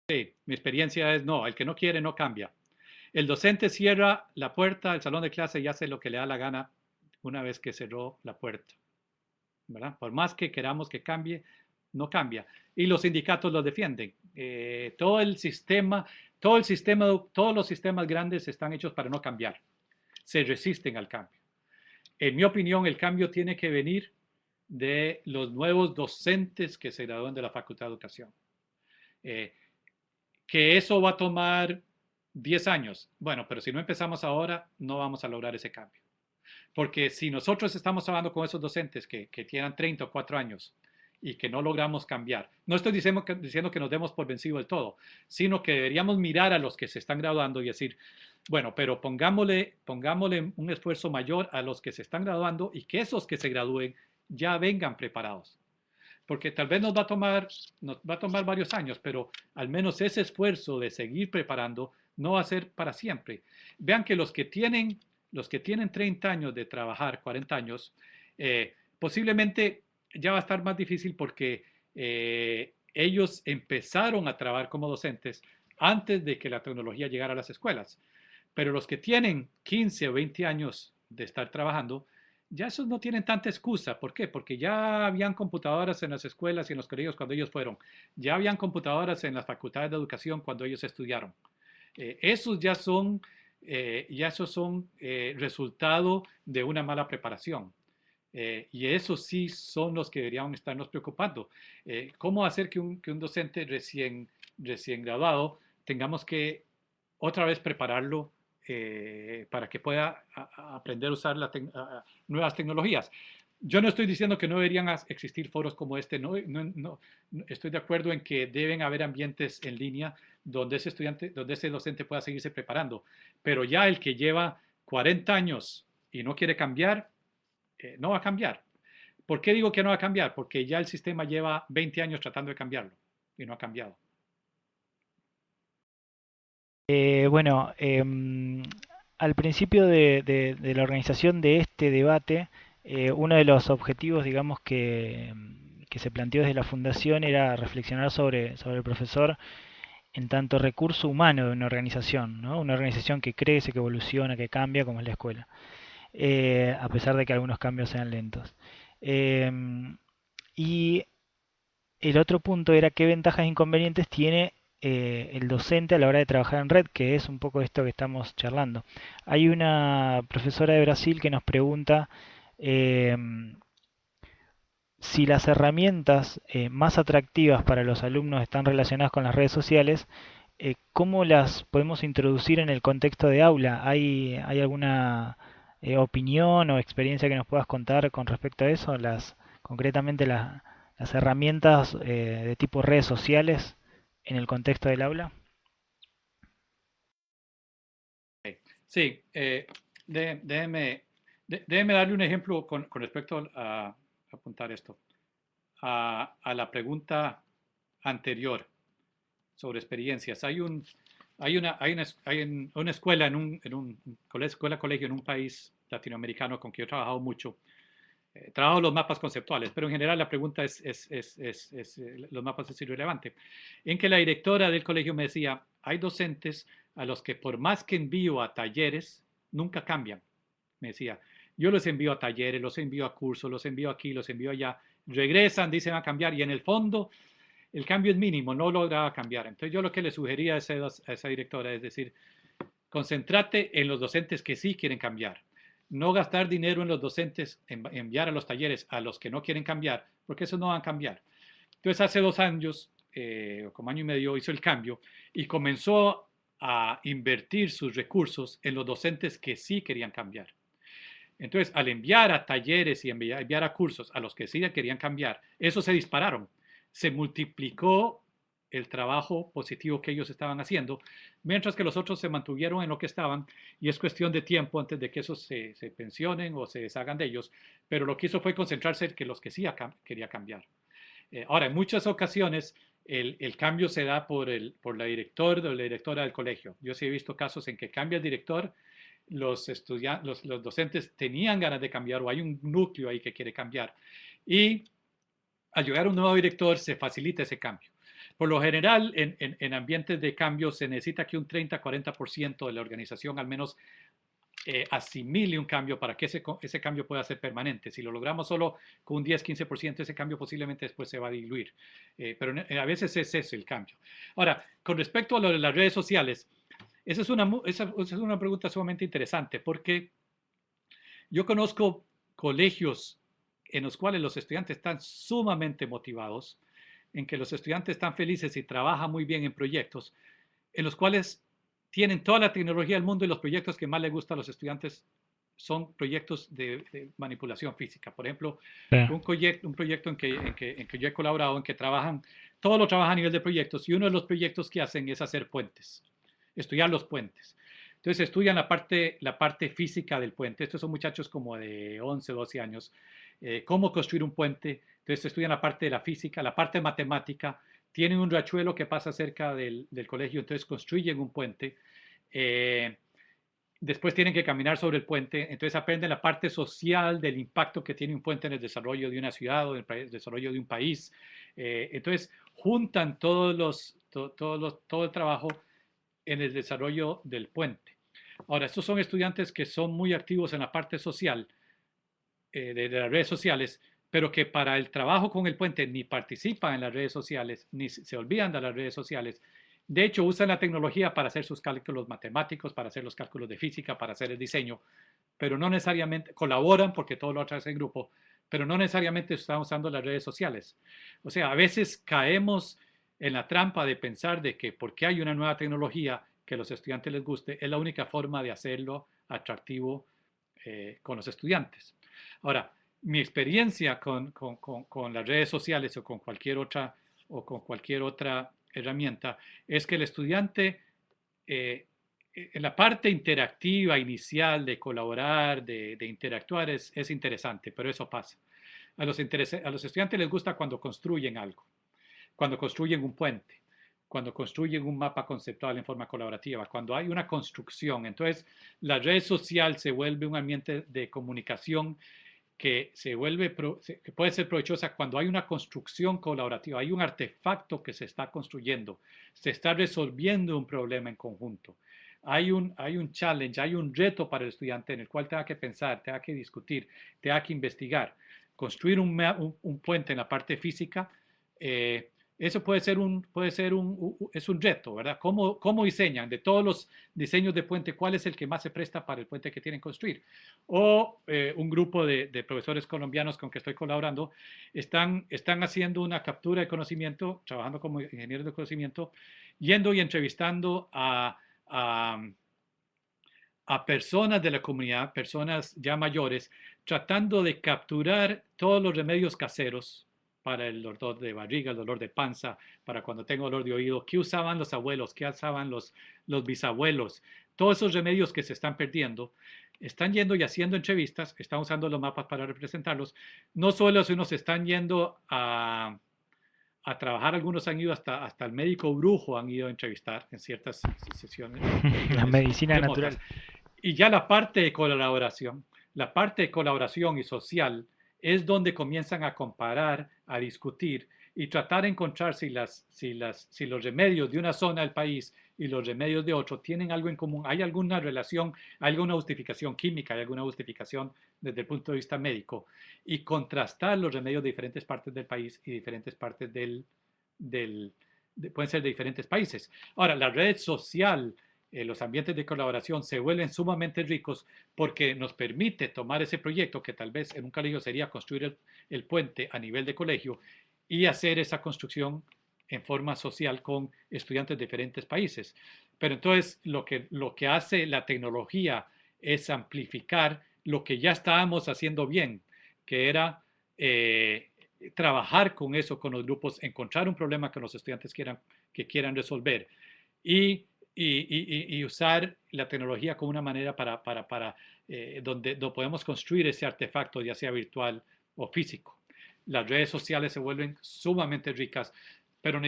S2: Sí, mi experiencia es no, el que no quiere no cambia. El docente cierra la puerta del salón de clase y hace lo que le da la gana una vez que cerró la puerta, ¿verdad? Por más que queramos que cambie, no cambia. Y los sindicatos lo defienden. Todos los sistemas grandes están hechos para no cambiar. Se resisten al cambio. En mi opinión, el cambio tiene que venir de los nuevos docentes que se gradúan de la Facultad de Educación. Eh, que eso va a tomar 10 años. Bueno, pero si no empezamos ahora, no vamos a lograr ese cambio. Porque si nosotros estamos hablando con esos docentes que tienen 30 o 4 años y que no logramos cambiar, no estoy diciendo que nos demos por vencido del todo, sino que deberíamos mirar a los que se están graduando y decir, bueno, pero pongámosle un esfuerzo mayor a los que se están graduando y que esos que se gradúen ya vengan preparados porque tal vez nos va a tomar varios años, pero al menos ese esfuerzo de seguir preparando no va a ser para siempre. Vean que los que tienen 30 años de trabajar, 40 años, posiblemente ya va a estar más difícil porque ellos empezaron a trabajar como docentes antes de que la tecnología llegara a las escuelas. Pero los que tienen 15 o 20 años de estar trabajando, ya esos no tienen tanta excusa. ¿Por qué? Porque ya habían computadoras en las escuelas y en los colegios cuando ellos fueron. Ya habían computadoras en las facultades de educación cuando ellos estudiaron. Esos son resultado de una mala preparación. Y esos sí son los que deberían estarnos preocupando. ¿Cómo hacer que un docente recién graduado tengamos que otra vez prepararlo para que pueda aprender a usar nuevas tecnologías. Yo no estoy diciendo que no deberían existir foros como este, no, estoy de acuerdo en que deben haber ambientes en línea donde ese docente pueda seguirse preparando, pero ya el que lleva 40 años y no quiere cambiar, no va a cambiar. ¿Por qué digo que no va a cambiar? Porque ya el sistema lleva 20 años tratando de cambiarlo y no ha cambiado.
S4: Bueno, al principio de la organización de este debate, uno de los objetivos, digamos, que se planteó desde la fundación era reflexionar sobre el profesor en tanto recurso humano de una organización, ¿no? Una organización que crece, que evoluciona, que cambia, como es la escuela, a pesar de que algunos cambios sean lentos. Y el otro punto era qué ventajas e inconvenientes tiene el docente a la hora de trabajar en red, que es un poco esto que estamos charlando. Hay una profesora de Brasil que nos pregunta si las herramientas más atractivas para los alumnos están relacionadas con las redes sociales, ¿cómo las podemos introducir en el contexto de aula? ¿Hay alguna opinión o experiencia que nos puedas contar con respecto a eso? Concretamente las herramientas de tipo redes sociales en el contexto del aula.
S2: Sí, déjeme darle un ejemplo con respecto a apuntar esto. A la pregunta anterior sobre experiencias. Hay una escuela colegio en un país latinoamericano con que yo he trabajado mucho. Trabajo los mapas conceptuales, pero en general la pregunta los mapas es irrelevante. En que la directora del colegio me decía, hay docentes a los que por más que envío a talleres, nunca cambian. Me decía, yo los envío a talleres, los envío a cursos, los envío aquí, los envío allá, regresan, dicen a cambiar y en el fondo el cambio es mínimo, no lograba cambiar. Entonces yo lo que le sugería a esa directora es decir, concéntrate en los docentes que sí quieren cambiar. No gastar dinero en los docentes, enviar a los talleres a los que no quieren cambiar, porque esos no van a cambiar. Entonces hace 2 años, como año y medio, hizo el cambio y comenzó a invertir sus recursos en los docentes que sí querían cambiar. Entonces, al enviar a talleres y enviar a cursos a los que sí querían cambiar, esos se dispararon. Se multiplicó el trabajo positivo que ellos estaban haciendo, mientras que los otros se mantuvieron en lo que estaban y es cuestión de tiempo antes de que esos se pensionen o se deshagan de ellos, pero lo que hizo fue concentrarse en que los que sí quería cambiar. Ahora, en muchas ocasiones el cambio se da por la directora o la directora del colegio. Yo sí he visto casos en que cambia el director, los docentes tenían ganas de cambiar o hay un núcleo ahí que quiere cambiar y al llegar un nuevo director se facilita ese cambio. Por lo general, en ambientes de cambio se necesita que un 30-40% de la organización al menos asimile un cambio para que ese cambio pueda ser permanente. Si lo logramos solo con un 10-15%, ese cambio posiblemente después se va a diluir. Pero a veces es eso el cambio. Ahora, con respecto a lo de las redes sociales, esa es una pregunta sumamente interesante porque yo conozco colegios en los cuales los estudiantes están sumamente motivados, en que los estudiantes están felices y trabajan muy bien en proyectos, en los cuales tienen toda la tecnología del mundo y los proyectos que más les gustan a los estudiantes son proyectos de manipulación física. Por ejemplo, un proyecto en que yo he colaborado, en que todos lo trabajan a nivel de proyectos y uno de los proyectos que hacen es hacer puentes, estudiar los puentes. Entonces estudian la parte física del puente. Estos son muchachos como de 11, 12 años. Cómo construir un puente. Entonces estudian la parte de la física, la parte matemática. Tienen un riachuelo que pasa cerca del colegio, entonces construyen un puente. Después tienen que caminar sobre el puente, entonces aprenden la parte social del impacto que tiene un puente en el desarrollo de una ciudad o en el desarrollo de un país. Entonces juntan todo el trabajo en el desarrollo del puente. Ahora, estos son estudiantes que son muy activos en la parte social, de las redes sociales, pero que para el trabajo con el puente ni participan en las redes sociales, ni se olvidan de las redes sociales. De hecho, usan la tecnología para hacer sus cálculos matemáticos, para hacer los cálculos de física, para hacer el diseño, pero no necesariamente colaboran porque todo lo hacen en grupo, pero no necesariamente están usando las redes sociales. O sea, a veces caemos en la trampa de pensar de que porque hay una nueva tecnología que a los estudiantes les guste, es la única forma de hacerlo atractivo con los estudiantes. Ahora, mi experiencia con las redes sociales o con cualquier otra herramienta es que el estudiante en la parte interactiva inicial de colaborar, de interactuar es interesante, pero eso pasa. A los estudiantes les gusta cuando construyen algo, cuando construyen un puente, cuando construyen un mapa conceptual en forma colaborativa, cuando hay una construcción. Entonces, la red social se vuelve un ambiente de comunicación que que puede ser provechosa cuando hay una construcción colaborativa, hay un artefacto que se está construyendo, se está resolviendo un problema en conjunto. Hay un challenge, hay un reto para el estudiante en el cual tenga que pensar, tenga que discutir, tenga que investigar. Construir un puente en la parte física, eso es un reto, ¿verdad? ¿Cómo diseñan? De todos los diseños de puente, ¿cuál es el que más se presta para el puente que tienen que construir? O un grupo de profesores colombianos con que estoy colaborando están haciendo una captura de conocimiento, trabajando como ingenieros de conocimiento, yendo y entrevistando a personas de la comunidad, personas ya mayores, tratando de capturar todos los remedios caseros para el dolor de barriga, el dolor de panza, para cuando tengo dolor de oído, qué usaban los abuelos, qué usaban los bisabuelos, todos esos remedios que se están perdiendo. Están yendo y haciendo entrevistas, están usando los mapas para representarlos. No solo si unos están yendo a trabajar, algunos han ido hasta el médico brujo, han ido a entrevistar en ciertas sesiones.
S4: La medicina
S2: remotas.
S4: natural.
S2: Y ya la parte de colaboración y social es donde comienzan a comparar, a discutir y tratar de encontrar si los remedios de una zona del país y los remedios de otro tienen algo en común, hay alguna relación, hay alguna justificación química, hay alguna justificación desde el punto de vista médico, y contrastar los remedios de diferentes partes del país y diferentes partes pueden ser de diferentes países. Ahora, la red social, los ambientes de colaboración se vuelven sumamente ricos porque nos permite tomar ese proyecto que tal vez en un colegio sería construir el puente a nivel de colegio y hacer esa construcción en forma social con estudiantes de diferentes países. Pero entonces lo que hace la tecnología es amplificar lo que ya estábamos haciendo bien, que era trabajar con eso, con los grupos, encontrar un problema que los estudiantes quieran resolver y usar la tecnología como una manera donde podemos construir ese artefacto, ya sea virtual o físico. Las redes sociales se vuelven sumamente ricas, pero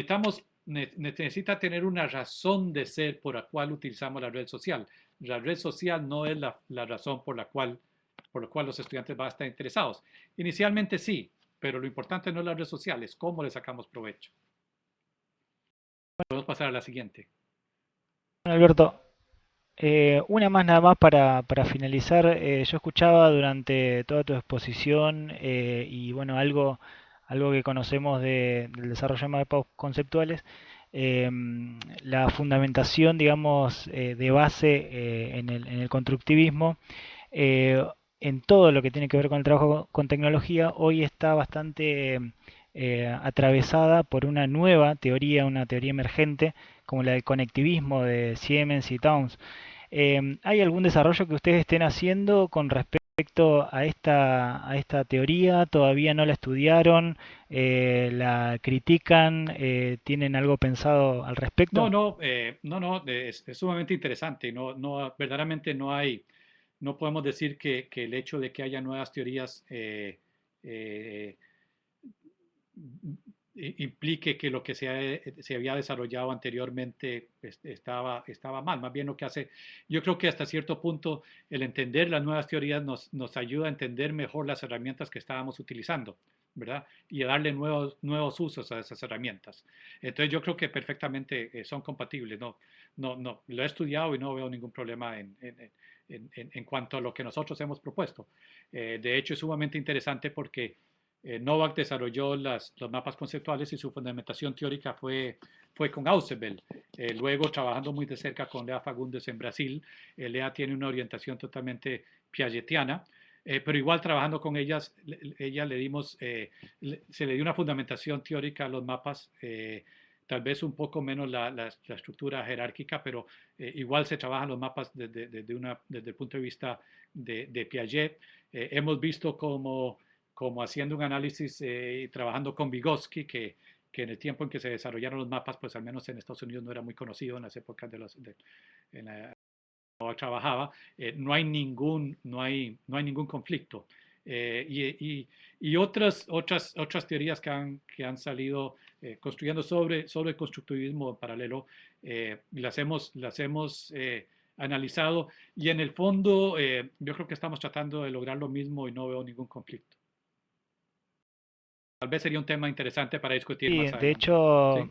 S2: necesita tener una razón de ser por la cual utilizamos la red social. La red social no es la razón por la cual los estudiantes van a estar interesados. Inicialmente sí, pero lo importante no es la red social, es cómo le sacamos provecho. Podemos pasar a la siguiente.
S4: Alberto, una más nada más para finalizar. Yo escuchaba durante toda tu exposición y bueno, algo que conocemos del desarrollo de mapas conceptuales, la fundamentación, digamos, de base en el constructivismo, eh, en todo lo que tiene que ver con el trabajo con tecnología, hoy está bastante atravesada por una nueva teoría, una teoría emergente, como la del conectivismo de Siemens y Towns. ¿Hay algún desarrollo que ustedes estén haciendo con respecto a esta teoría? ¿Todavía no la estudiaron? ¿La critican? ¿Tienen algo pensado al respecto?
S2: No, es sumamente interesante. Verdaderamente no podemos decir que el hecho de que haya nuevas teorías implique que lo que se había desarrollado anteriormente estaba mal. Más bien lo que hace, yo creo que hasta cierto punto el entender las nuevas teorías nos ayuda a entender mejor las herramientas que estábamos utilizando, ¿verdad? Y a darle nuevos usos a esas herramientas. Entonces yo creo que perfectamente son compatibles. No, lo he estudiado y no veo ningún problema en cuanto a lo que nosotros hemos propuesto. De hecho, es sumamente interesante porque Novak desarrolló los mapas conceptuales y su fundamentación teórica fue con Ausubel. Luego, trabajando muy de cerca con Lea Fagundes en Brasil, Lea tiene una orientación totalmente piagetiana, pero igual trabajando con ella le dimos, se le dio una fundamentación teórica a los mapas, tal vez un poco menos la estructura jerárquica, pero igual se trabajan los mapas desde el punto de vista de Piaget. Hemos visto como haciendo un análisis y trabajando con Vygotsky, que en el tiempo en que se desarrollaron los mapas, pues al menos en Estados Unidos no era muy conocido en las épocas en la trabajaba, no hay ningún conflicto. Y otras teorías que han salido construyendo sobre el constructivismo en paralelo, las hemos analizado, y en el fondo yo creo que estamos tratando de lograr lo mismo y no veo ningún conflicto. Tal vez sería un tema interesante para discutir
S4: Sí,
S2: más
S4: de
S2: adelante.
S4: hecho,
S2: ¿Sí?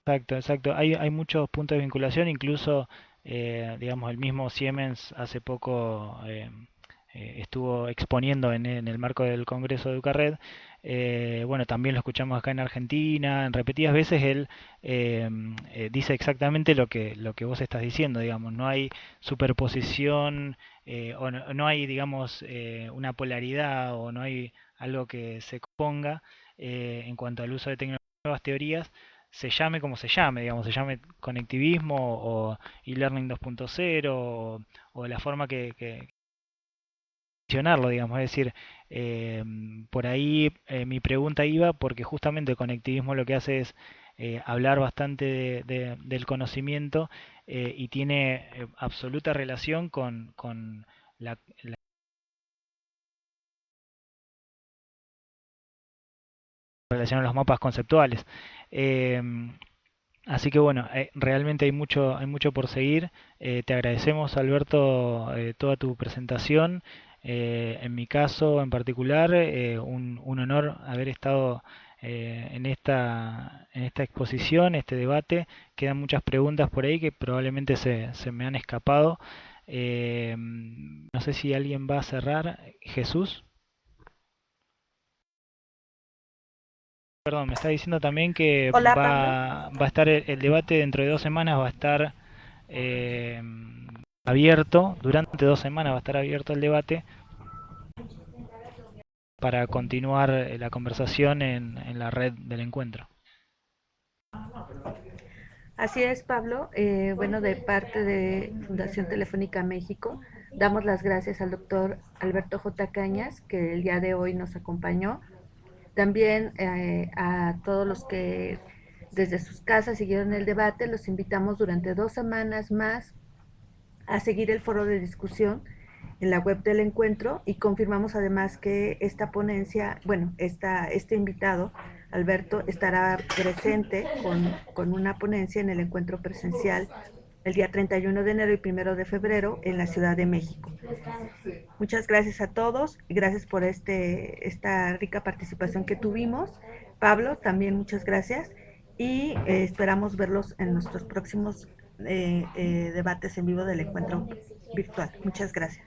S4: exacto, exacto. Hay muchos puntos de vinculación, incluso, digamos, el mismo Siemens hace poco estuvo exponiendo en el marco del Congreso de Eucarred. Bueno, también lo escuchamos acá en Argentina. En repetidas veces él dice exactamente lo que vos estás diciendo, digamos. No hay superposición, o no hay, digamos, una polaridad, o no hay algo que se ponga en cuanto al uso de nuevas teorías, se llame como se llame, digamos, se llame conectivismo o e-learning 2.0, o la forma que mencionarlo, digamos. Es decir, eh, por ahí mi pregunta iba porque justamente el conectivismo lo que hace es hablar bastante del conocimiento, y tiene absoluta relación con la relación a los mapas conceptuales. Em, Así que bueno, realmente hay mucho por seguir. Te agradecemos, Alberto, toda tu presentación. En mi caso en particular, un honor haber estado en esta exposición, este debate. Quedan muchas preguntas por ahí que probablemente se me han escapado. No sé si alguien va a cerrar. Jesús. Perdón, me está diciendo también que
S1: Hola, Pablo.
S4: va a estar el debate dentro de 2 semanas, va a estar eh, abierto, durante 2 semanas va a estar abierto el debate para continuar la conversación en la red del encuentro.
S1: Así es, Pablo. Bueno, de parte de Fundación Telefónica México, damos las gracias al doctor Alberto J. Cañas, que el día de hoy nos acompañó. También a todos los que desde sus casas siguieron el debate, los invitamos durante 2 semanas más a seguir el foro de discusión en la web del encuentro, y confirmamos además que esta ponencia, bueno, este invitado, Alberto, estará presente con una ponencia en el encuentro presencial el día 31 de enero y 1 de febrero en la Ciudad de México. Muchas gracias a todos y gracias por esta rica participación que tuvimos. Pablo, también muchas gracias, y esperamos verlos en nuestros próximos debates en vivo del encuentro virtual. Muchas gracias.